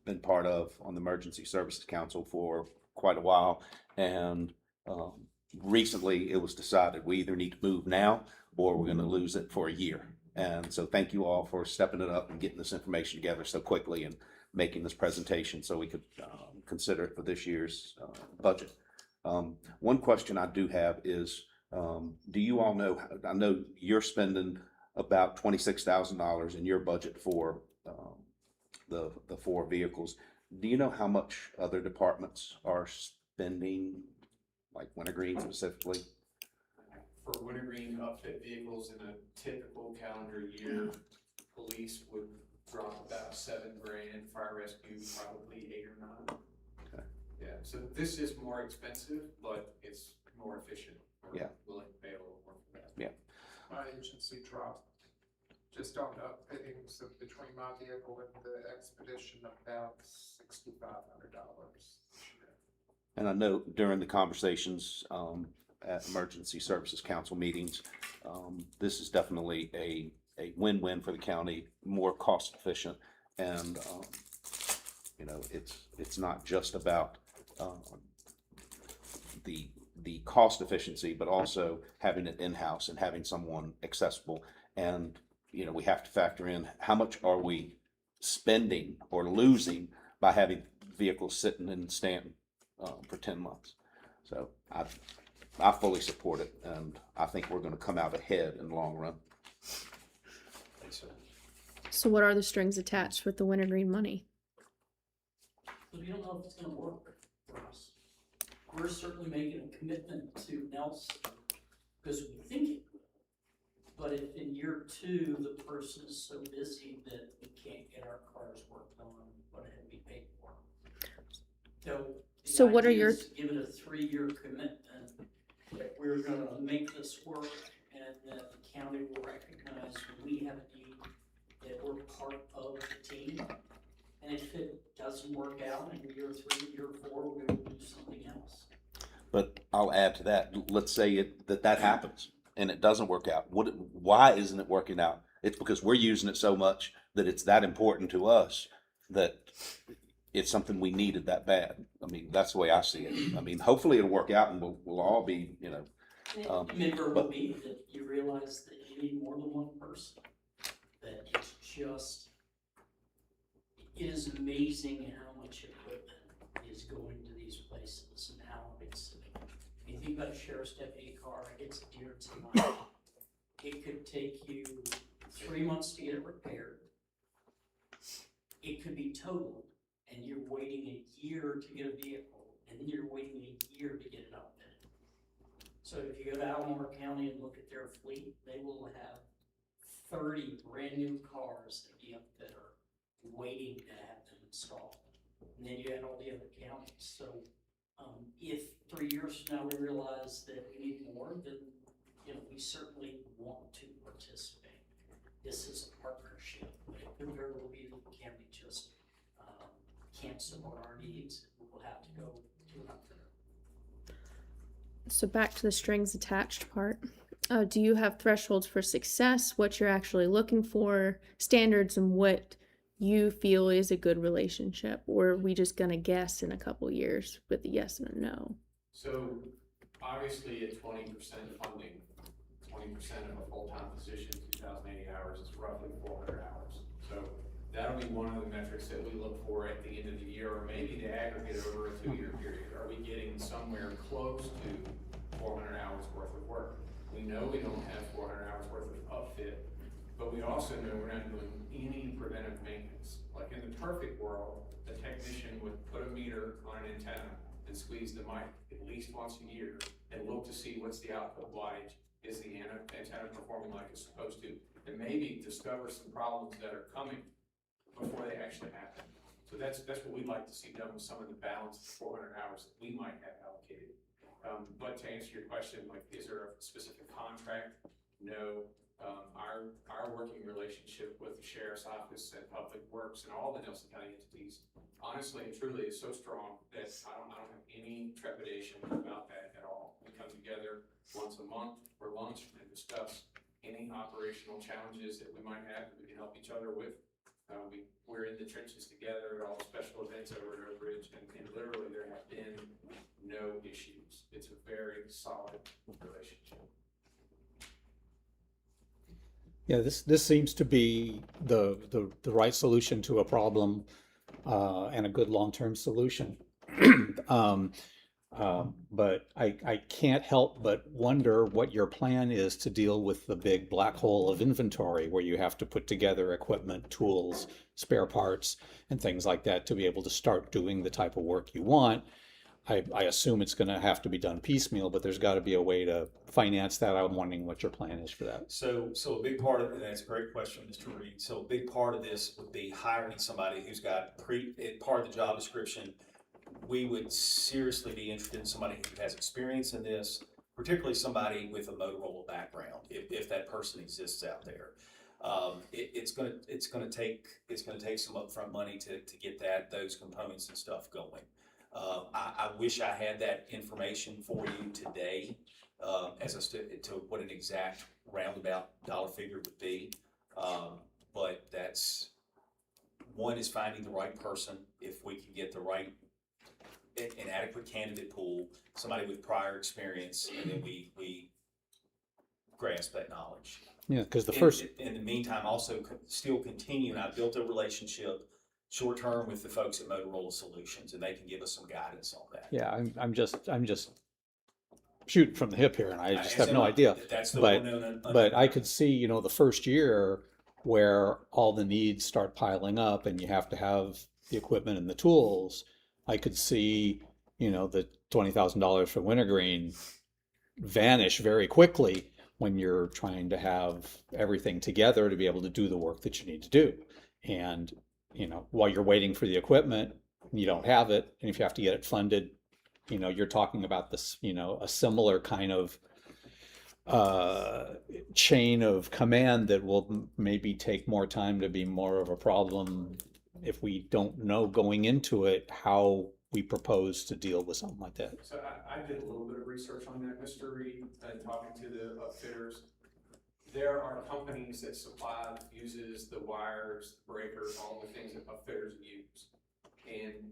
been part of on the Emergency Services Council for quite a while. And recently it was decided we either need to move now or we're going to lose it for a year. And so thank you all for stepping it up and getting this information together so quickly and making this presentation so we could consider it for this year's budget. One question I do have is, do you all know, I know you're spending about $26,000 in your budget for the 4 vehicles. Do you know how much other departments are spending, like Wintergreen specifically? For Wintergreen upfit vehicles in a typical calendar year, police would drop about $7,000, fire rescue probably 8 or 9. Okay. Yeah, so this is more expensive, but it's more efficient. We're Yeah. willing to pay a little more for that. Yeah. My agency dropped just on upfittings of between my vehicle and the Expedition about $6,500. And I know during the conversations at Emergency Services Council meetings, this is definitely a win-win for the county, more cost efficient, and you know, it's not just about the cost efficiency, but also having it in-house and having someone accessible. And you know, we have to factor in how much are we spending or losing by having vehicles sitting in Stanton for 10 months. So I fully support it, and I think we're going to come out ahead in the long run. Thanks, sir. So what are the strings attached with the Wintergreen money? We don't know if it's gonna work for us. We're certainly making a commitment to Nelson because we think it will. But if in year 2, the person is so busy that we can't get our cars worked on, what have we paid for? So what are idea your... is to give it a 3-year commitment, that we're gonna make this work, and that the county will recognize when we have a need, that we're part of the team. And if it doesn't work out in year 3, year 4, we will do something else. But I'll add to that. Let's say that happens and it doesn't work out. Why isn't it working out? It's because we're using it so much that it's that important to us that it's something we needed that bad. I mean, that's the way I see it. I mean, hopefully it'll work out and we'll all be, you know. It may very well be that you realize that you need more than one person. That it's just, it is amazing how much it going to these places and how it's, if you've got a sheriff's deputy car, it's a deer tonight. It could take you 3 months to get it repaired. It could be totaled, and you're waiting a year to get a vehicle, and then you're waiting a year to get it outfitted. So if you go to Albemarle County and look at their fleet, they will have 30 brand new cars that are waiting to have them installed. And then you add all the other counties. So if 3 years from now we realize that we need more, then we certainly want to participate. This is a partnership, but it could very well be that the county just can't support our needs. We'll have to go to an outfitter. So back to the strings attached part. Do you have thresholds for success, what you're actually looking for, standards, and what you feel is a good relationship? Or are we just gonna guess in a couple years with a yes and a no? So obviously at 20% funding, 20% of a full-time position, 2,080 hours is roughly 400 hours. So that'll be one of the metrics that we look for at the end of the year, or maybe the aggregate over a 2-year period. Are we getting somewhere close to 400 hours worth of work? We know we don't have 400 hours worth of upfit, but we also know we're not doing any preventive maintenance. Like in the perfect world, a technician would put a meter on an antenna and squeeze the mic at least once a year and look to see what's the output wattage, is the antenna performing like it's supposed to, and maybe discover some problems that are coming before they actually happen. So that's what we'd like to see done with some of the balance of 400 hours that we might have allocated. But to answer your question, like, is there a specific contract? No. Our working relationship with the Sheriff's Office and Public Works and all the Nelson County entities, honestly and truly, is so strong that I don't have any trepidation about that at all. We come together once a month for lunch and discuss any operational challenges that we might have that we can help each other with. We're in the trenches together at all the special events over at Oak Ridge, and literally there have been no issues. It's a very solid relationship. Yeah, this seems to be the right solution to a problem, and a good long-term solution. But I can't help but wonder what your plan is to deal with the big black hole of inventory where you have to put together equipment, tools, spare parts, and things like that to be able to start doing the type of work you want. I assume it's going to have to be done piecemeal, but there's got to be a way to finance that. I'm wondering what your plan is for that. So a big part of it, that's a great question, Mr. Reed. So a big part of this would be hiring somebody who's got part of the job description. We would seriously be interested in somebody who has experience in this, particularly somebody with a Motorola background, if that person exists out there. It's gonna take some upfront money to get those components and stuff going. I wish I had that information for you today, as to what an exact roundabout dollar figure would be. But that's one, is finding the right person. If we can get the right, an adequate candidate pool, somebody with prior experience, and then we grasp that knowledge. Yeah, because in the meantime, also still continue, and I built a relationship short term with the folks at Motorola Solutions, and they can give us some guidance on that. Yeah, I'm just shooting from the hip here, and I just have no idea. That's the but I could see, the first year where all the needs start piling up and you have to have the equipment and the tools. I could see, the $20,000 for wintergreen vanish very quickly when you're trying to have everything together to be able to do the work that you need to do. And, while you're waiting for the equipment, you don't have it. And if you have to get it funded, you're talking about this, a similar kind of chain of command that will maybe take more time to be more of a problem if we don't know going into it how we propose to deal with something like that. So I did a little bit of research on that, Mr. Reed, and talking to the upfitters. There are companies that supply the fuses, the wires, the breakers, all the things that upfitters use. And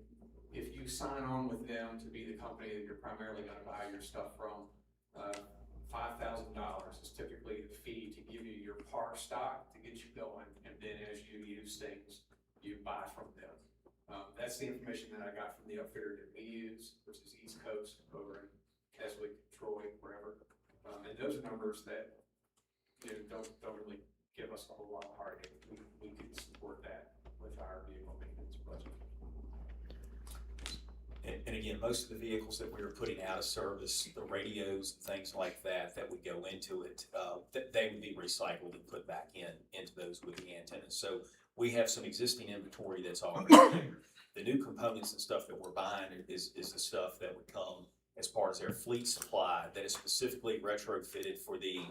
if you sign on with them to be the company that you're primarily going to buy your stuff from, $5,000 is typically the fee to give you your par stock to get you going. And then as you use things, you buy from them. That's that's the information that I got from the outfitter that we use, which is East Coast over in Keswick, Troy, wherever. And those are numbers that, don't really give us a whole lot of heartache. We could support that with our vehicle maintenance budget. And again, most of the vehicles that we were putting out of service, the radios and things like that would go into it, they would be recycled and put back into those with the antennas. So we have some existing inventory that's already there. The new components and stuff that we're buying is the stuff that would come as part of their fleet supply that is specifically retrofitted for the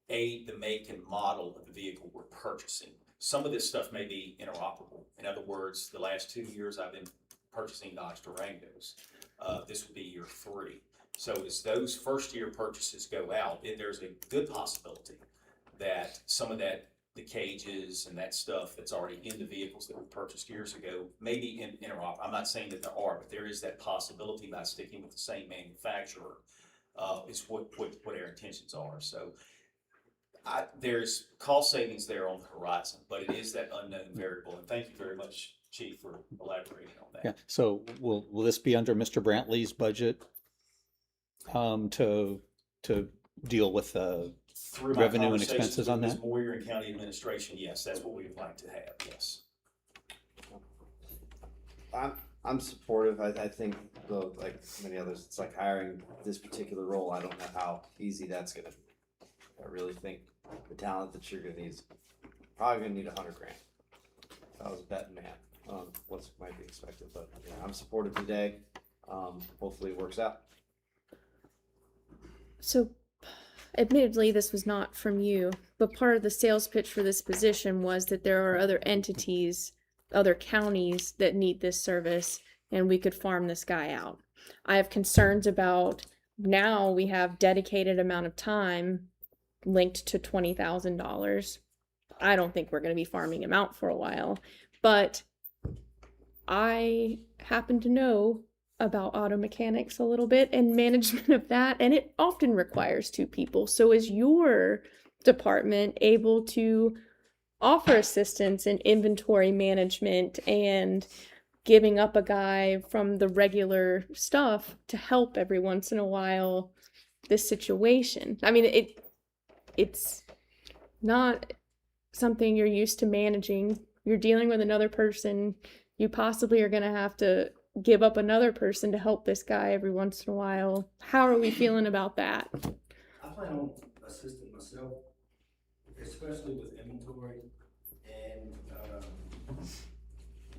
make and model of the vehicle we're purchasing. Some of this stuff may be interoperable. In other words, the last 2 years I've been purchasing Dodge Durangos. This would be year 3. So as those first year purchases go out, there's a good possibility that some of that, the cages and that stuff that's already in the vehicles that we purchased years ago, may be interoperable. I'm not saying that there are, but there is that possibility by sticking with the same manufacturer, is what our intentions are. So there's cost savings there on the horizon, but it is that unknown variable. And thank you very much, Chief, for elaborating on that. Yeah, so will this be under Mr. Brantley's budget to deal with Through my revenue and conversations expenses with on Ms. that? Moyer and County Administration, yes, that's what we would like to have, yes. I'm supportive. I think, though, like many others, it's like hiring this particular role. I don't know how easy that's gonna be. I really think the talent that you're gonna need is probably gonna need $100,000. If I was a betting man, what might be expected, but yeah, I'm supportive today. Hopefully it works out. So, admittedly, this was not from you, but part of the sales pitch for this position was that there are other entities, other counties that need this service, and we could farm this guy out. I have concerns about now we have dedicated amount of time linked to $20,000. I don't think we're going to be farming him out for a while, but I happen to know about auto mechanics a little bit and management of that, and it often requires 2 people. So is your department able to offer assistance in inventory management and giving up a guy from the regular stuff to help every once in a while this situation? I mean, it's not something you're used to managing. You're dealing with another person. You possibly are going to have to give up another person to help this guy every once in a while. How are we feeling about that? I plan on assisting myself, especially with inventory and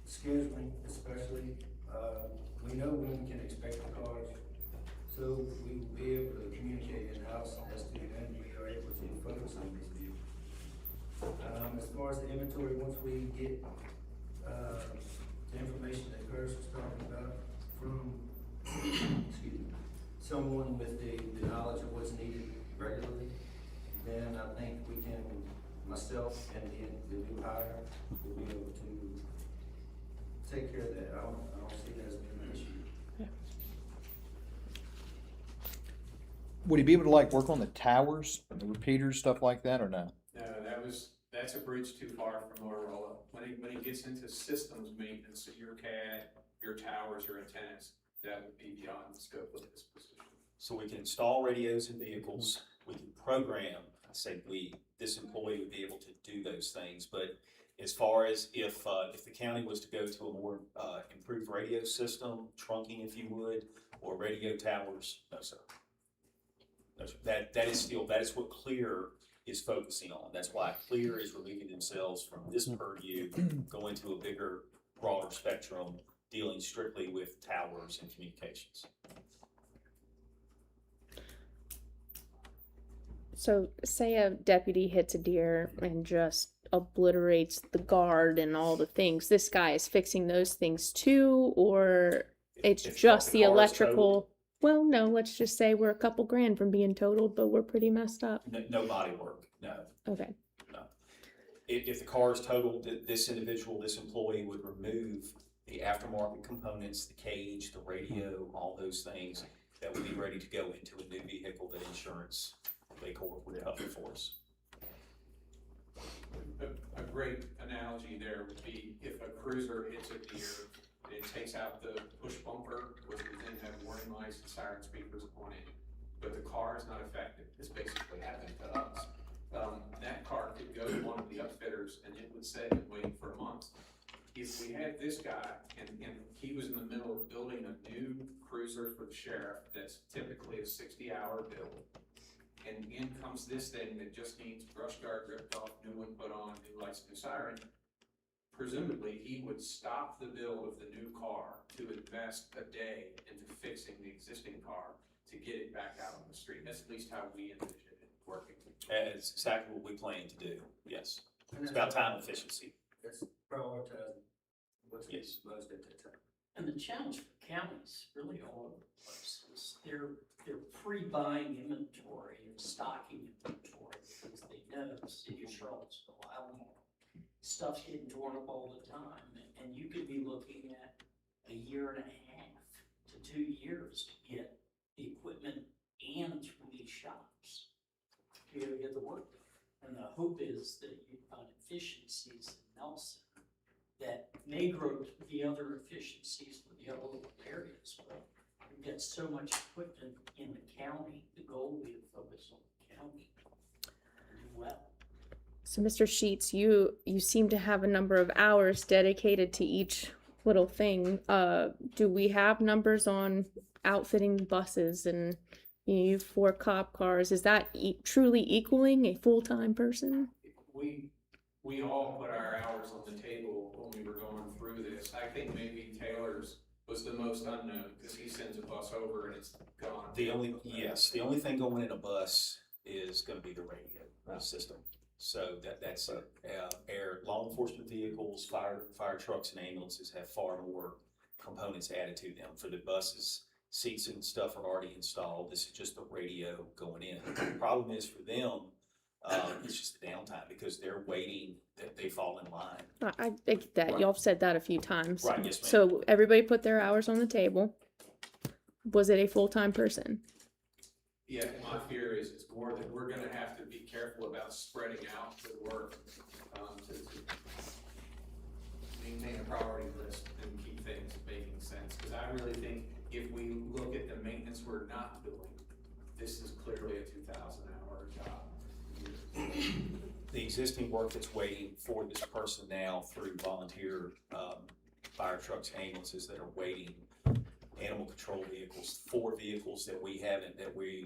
scheduling, especially. We know when we can expect the cars, so we will be able to communicate in-house as to when we are able to focus on these vehicles. As far as the inventory, once we get the information that Curtis was talking about from someone with the knowledge of what's needed regularly, then I think we can, myself and the new hire, will be able to take care of that. I don't see that as being an issue. Would he be able to like work on the towers, the repeaters, stuff like that, or no? No, that's a bridge too far from Motorola. When he gets into systems maintenance, your CAD, your towers, your antennas, that would be beyond the scope of this position. So we can install radios in vehicles, we can program, this employee would be able to do those things, but as far as if the county was to go to a more improved radio system, trunking if you would, or radio towers, no sir. No, sir. That is what CLEAR is focusing on. That's why CLEAR is relieving themselves from this purview, going to a bigger, broader spectrum, dealing strictly with towers and communications. So say a deputy hits a deer and just obliterates the guard and all the things. This guy is fixing those things too, or it's just the electrical. Well, no, let's just say we're a couple grand from being totaled, but we're pretty messed up. No body work, no. Okay. No. If the car is totaled, this employee would remove the aftermarket components, the cage, the radio, all those things that would be ready to go into a new vehicle that insurance would cover for us. A great analogy there would be if a cruiser hits a deer takes out the push bumper, which would then have warning lights and siren speakers on it. But the car is not affected. This basically happened to us. That car could go to one of the upfitters and it would sit and wait for a month. If we had this guy and he was in the middle of building a new cruiser for the sheriff, that's typically a 60-hour build. And in comes this thing that just needs brush guard ripped off, new one put on, new lights, new siren. Presumably, he would stop the build of the new car to invest a day into fixing the existing car to get it back out on the street. That's at least how we envision it working. It's exactly what we plan to do, yes. It's about time efficiency. It's prioritizing what's Yes. most at that time. And the challenge for counties, really all over the place, is they're pre-buying inventory and stocking inventory because they know city of Charlottesville, Alamo, stuff's getting torn up all the time. And you could be looking at a year and a half to 2 years to get the equipment and 3 shops to be able to get the work done. And the hope is that you find efficiencies in Nelson that may grow the other efficiencies for the other little areas. But we've got so much equipment in the county, the goal will be to focus on the county and do well. So, Mr. Sheets, you seem to have a number of hours dedicated to each little thing. Do we have numbers on outfitting buses and you have 4 cop cars? Is that truly equaling a full-time person? We all put our hours on the table when we were going through this. I think maybe Taylor's was the most unknown because he sends a bus over and it's gone. The only thing going in a bus is gonna be the radio system. So that's it. Air law enforcement vehicles, fire trucks and ambulances have far more components added to them. For the buses, seats and stuff are already installed. This is just the radio going in. The problem is for them, it's just the downtime because they're waiting that they fall in line. I get that. Right. Y'all have said that a few times. Right, yes, ma'am. So everybody put their hours on the table. Was it a full-time person? Yeah, my fear is it's more that we're gonna have to be careful about spreading out the work, to maintain a priority list and keep things making sense. Cause I really think if we look at the maintenance we're not doing, this is clearly a 2,000-hour job. The existing work that's waiting for this person now through volunteer fire trucks, ambulances that are waiting, animal control vehicles, 4 vehicles that we haven't, that we're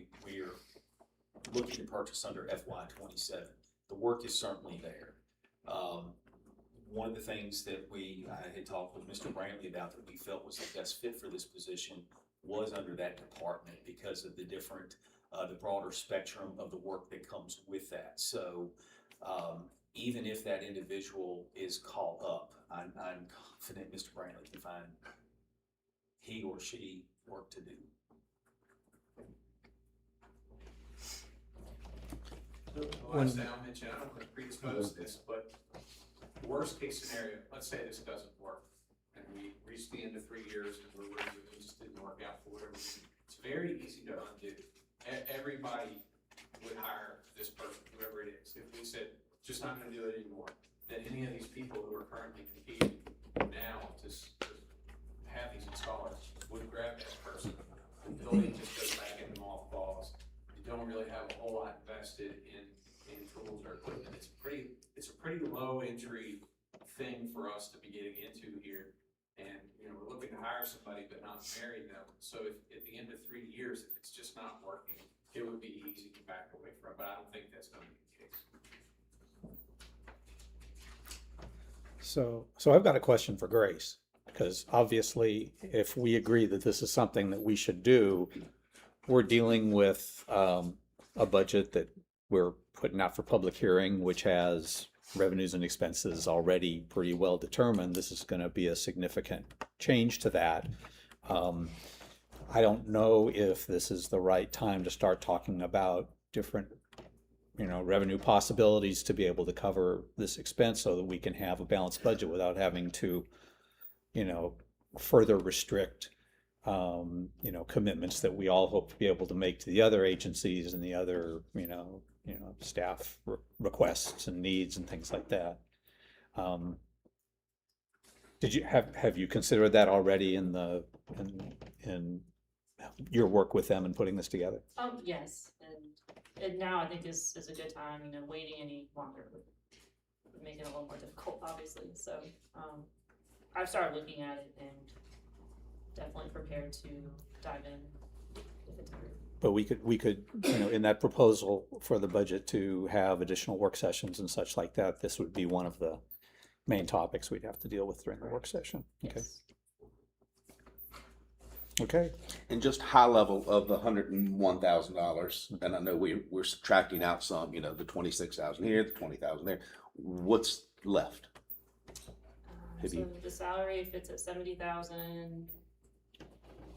looking to purchase under FY27. The work is certainly there. One of the things that I had talked with Mr. Brantley about that we felt was the best fit for this position was under that department because of the different, the broader spectrum of the work that comes with that. So even if that individual is called up, I'm confident Mr. Brantley can find he or she work to do. The last thing I'll mention, I don't want to predispose this, but worst case scenario, let's say this doesn't work and we reach the end of 3 years and it just didn't work out for whatever reason. It's very easy to undo. Everybody would hire this person, whoever it is. If we said, just not gonna do it anymore, then any of these people who are currently competing now to have these installers would grab that person. The building just goes back into mothballs. You don't really have a whole lot invested in tools or equipment. It's a pretty low entry thing for us to be getting into here. And, we're looking to hire somebody but not marry them. So if at the end of 3 years, if it's just not working, it would be easy to back away from, but I don't think that's gonna be the case. So I've got a question for Grace, because obviously if we agree that this is something that we should do, we're dealing with a budget that we're putting out for public hearing, which has revenues and expenses already pretty well determined. This is going to be a significant change to that. I don't know if this is the right time to start talking about different, revenue possibilities to be able to cover this expense so that we can have a balanced budget without having to, further restrict, commitments that we all hope to be able to make to the other agencies and the other, staff requests and needs and things like that. Did you have you considered that already in in your work with them and putting this together? Yes, and now I think is a good time, waiting any longer would make it a little more difficult, obviously, so, I've started looking at it and definitely prepared to dive in if it's needed. But we could, in that proposal for the budget to have additional work sessions and such like that, this would be one of the main topics we'd have to deal with during the work session. Okay. Yes. Okay. And just high level of the $101,000, and I know we're subtracting out some, the 26,000 here, the 20,000 there. What's left? So the salary fits at 70,000,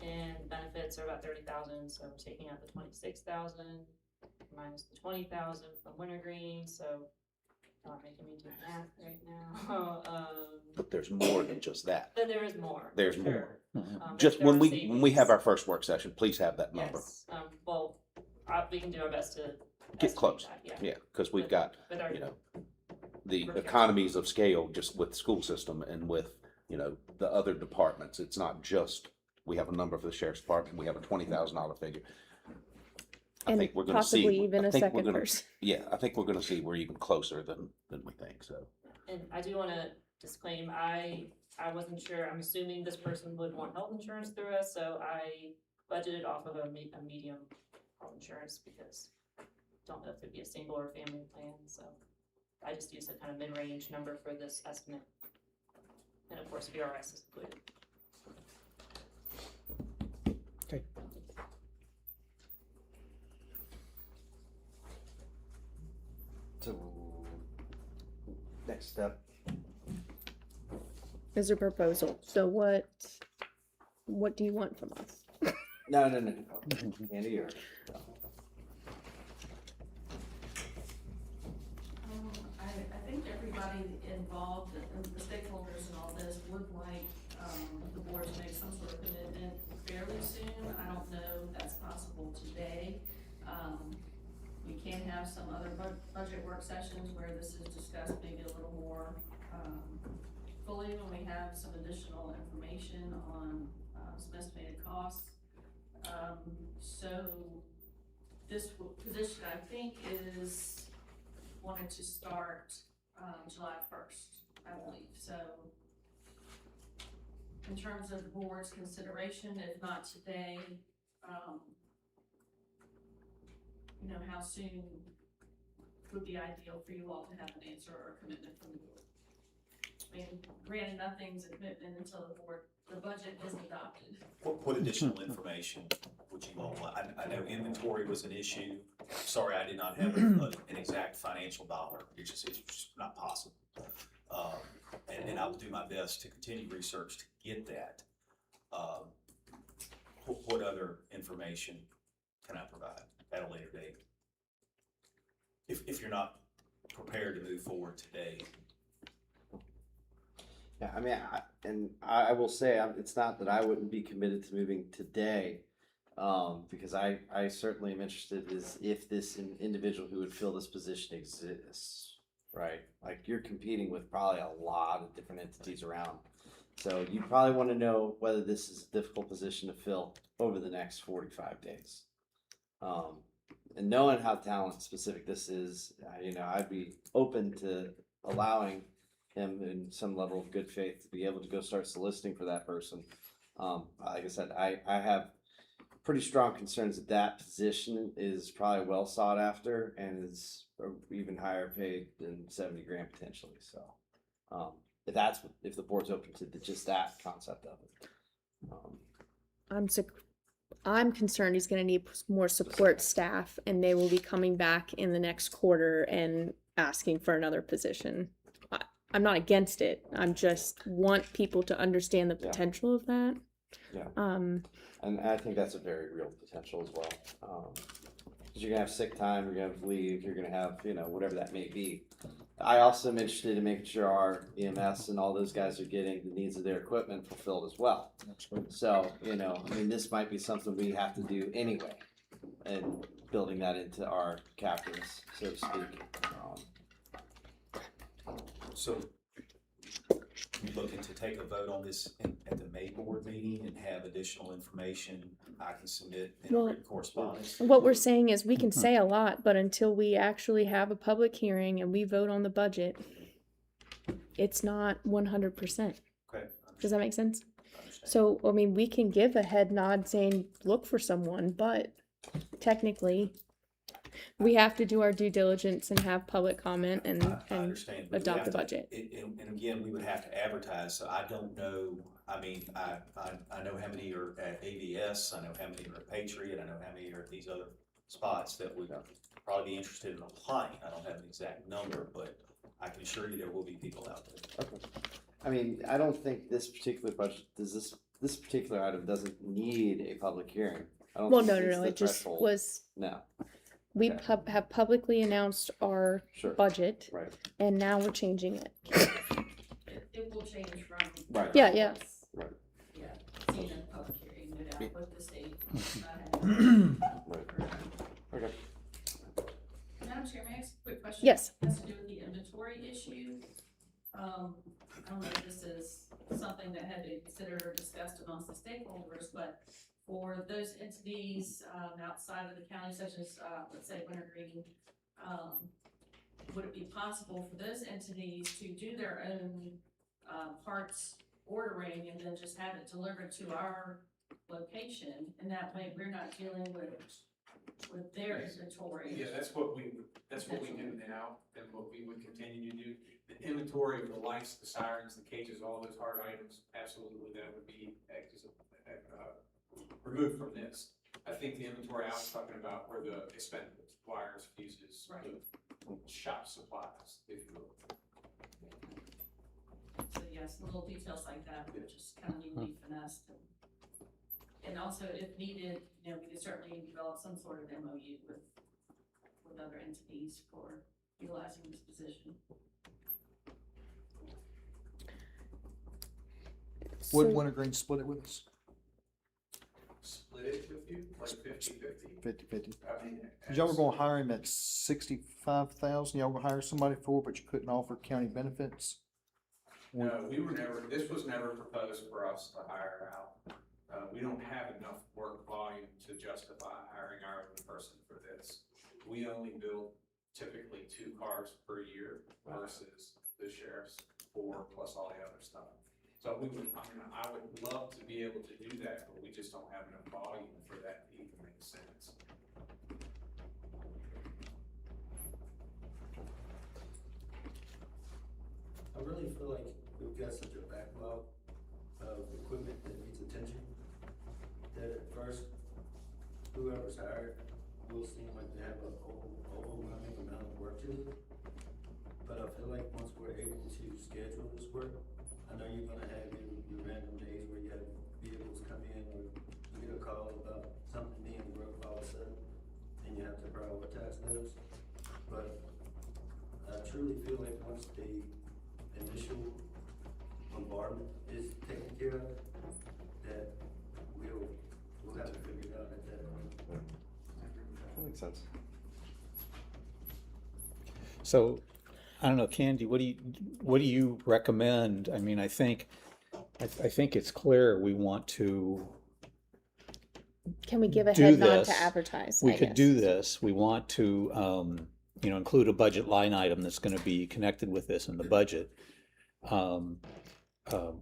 and benefits are about 30,000. So we're taking out the 26,000 minus the 20,000 from wintergreen. So not making me do math right now. But there's more than just that. But there is more. There's sure. more. But Just there when are we savings. have our first work session, please have that number. Yes. Well, we can do our best to Get estimate close. that, Yeah, because we've got, with our the procurement. economies of scale just with the school system and with, the other departments. It's not just, we have a number for the sheriff's department, we have a $20,000 figure. I And think we're gonna possibly see. even I a think we're second gonna- person. Yeah, I think we're gonna see we're even closer than we think, so. And I do want to disclaim, I wasn't sure, I'm assuming this person would want health insurance through us, so I budgeted off of a medium health insurance because I don't know if it'd be a single or family plan, so I just used a kind of mid-range number for this estimate. And of course, VRS is included. Okay. So, next step. Is a proposal. So what do you want from us? No. Andy, or I think everybody involved and the stakeholders in all this would like, the board to make some sort of commitment fairly soon. I don't know if that's possible today. We can have some other budget work sessions where this is discussed maybe a little more, fully when we have some additional information on, some estimated costs. So this position, I think, is wanted to start, July 1st, I believe, so. In terms of the board's consideration, if not today, how soon would be ideal for you all to have an answer or a commitment from the board? I mean, granted, nothing's a commitment until the budget is adopted. What additional information would you all want? I know inventory was an issue. Sorry, I did not have an exact financial dollar. It's just not possible. And I will do my best to continue research to get that. What other information can I provide at a later date? If you're not prepared to move forward today. yeah, I mean, I will say, it's not that I wouldn't be committed to moving today, because I certainly am interested is if this individual who would fill this position exists, right? Like, you're competing with probably a lot of different entities around. So you probably want to know whether this is a difficult position to fill over the next 45 days. And knowing how talent specific this is, I'd be open to allowing him in some level of good faith to be able to go start soliciting for that person. Like I said, I have pretty strong concerns that position is probably well sought after and is even higher paid than 70 grand potentially. So, if the board's open to just that concept of it. I'm concerned he's going to need more support staff, and they will be coming back in the next quarter and asking for another position. I'm not against it. I'm just want people to understand the potential of that. Yeah. And I think that's a very real potential as well. Because you're gonna have sick time, you're gonna have leave, you're gonna have, whatever that may be. I also am interested in making sure our EMS and all those guys are getting the needs of their equipment fulfilled as well. So, this might be something we have to do anyway, and building that into our calculus, so to speak. So you looking to take a vote on this at the May board meeting and have additional information I can submit in Well, written correspondence? What we're saying is we can say a lot, but until we actually have a public hearing and we vote on the budget, it's not 100%. Okay. Does that make sense? Understand. So, I mean, we can give a head nod saying, look for someone, but technically, we have to do our due diligence and have public comment and I understand. but we adopt have the to- budget. And again, we would have to advertise, so I don't know, I mean, I know how many are at AVS, I know how many are at Patriot, I know how many are at these other spots that would probably be interested in applying. I don't have an exact number, but I can assure you there will be people out there. Okay. I mean, I don't think this particular budget, this particular item doesn't need a public hearing. I don't Well, think no, it's the it just threshold. was, No, we Okay. have publicly announced our Sure. budget, right, and now we're changing it. It will change from. right. Yeah. Right. Yeah, seeing a public hearing, no doubt, with the state. Right. Okay. Madam Chair, may I ask a quick question? Yes. It has to do with the inventory issue. I don't know if this is something that had been considered or discussed amongst the stakeholders, but for those entities, outside of the county, such as, let's say Wintergreen, would it be possible for those entities to do their own, parts ordering and then just have it delivered to our location? And that way we're not dealing with their inventory. Yeah, that's what we do now, and what we would continue to do. The inventory of the lights, the sirens, the cages, all those hard items, absolutely, that would be removed from this. I think the inventory I was talking about were the expendables, wires, fuses, the shop supplies, if you will. So yes, little details like that, which is kind of unique finesse. And also, if needed, we could certainly develop some sort of MOU with other entities for utilizing this position. Would Wintergreen split it with us? Split it with you, like 50-50. 50-50. I mean, Cause y'all were gonna hire him at 65,000, y'all were gonna hire somebody for, but you couldn't offer county benefits? No, this was never proposed for us to hire out. We don't have enough work volume to justify hiring our own person for this. We only build typically 2 cars per year versus the sheriff's 4 plus all the other stuff. So I would love to be able to do that, but we just don't have enough volume for that to even make sense. I really feel like we've got such a backlog of equipment that needs attention, that at first, whoever's hired will seem like they have an overwhelming amount of work to do. But I feel like once we're able to schedule this work, I know you're gonna have your random days where you have vehicles come in, or you get a call about something being broke all of a sudden, and you have to prioritize those. But I truly feel like once the initial bombardment is taken care of, that we'll have it figured out at that point. That makes sense. So, I don't know, Candy, what do you recommend? I mean, I think it's clear we want to Can we give a do head nod this. to advertise? We I could guess? do this. We want to, include a budget line item that's going to be connected with this in the budget.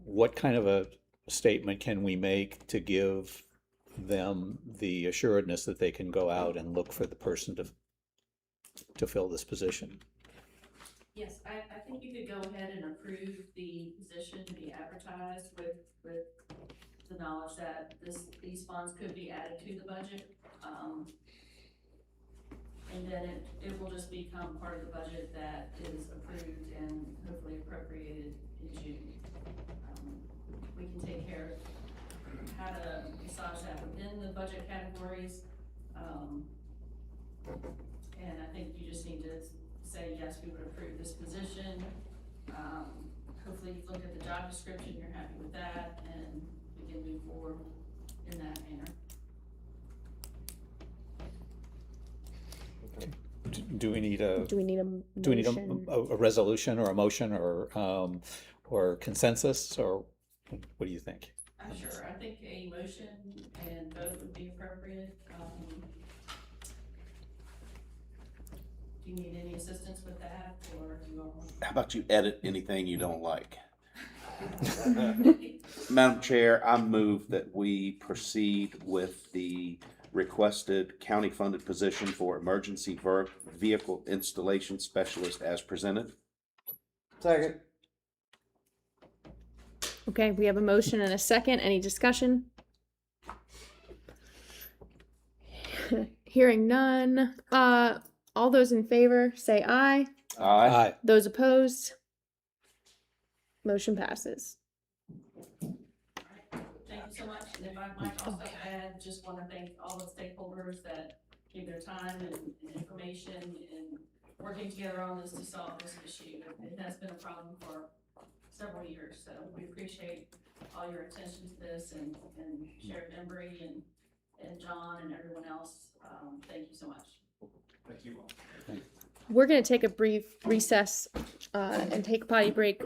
What kind of a statement can we make to give them the assuredness that they can go out and look for the person to fill this position? Yes, I think you could go ahead and approve the position to be advertised with the knowledge that these funds could be added to the budget. And then it will just become part of the budget that is approved and hopefully appropriated in June. We can take care of how to massage that within the budget categories. And I think you just need to say, yes, we would approve this position. Hopefully you've looked at the job description, you're happy with that, and we can move forward in that manner. Do we need a Do we need a do we need motion? a resolution or a motion or consensus, or what do you think? Sure, I think a motion and vote would be appropriate. Do you need any assistance with that, or do you all? How about you edit anything you don't like? Madam Chair, I move that we proceed with the requested county-funded position for emergency vehicle installation specialist as presented. Second. Okay, we have a motion and a second. Any discussion? Hearing none. All those in favor say aye. Aye. Those opposed? Motion passes. Thank you so much, and if I might also add, just want to thank all the stakeholders that gave their time and information and working together on this to solve this issue. It has been a problem for several years, so we appreciate all your attention to this, and Sheriff Embry and John and everyone else. Thank you so much. Thank you all. We're going to take a brief recess and take a potty break.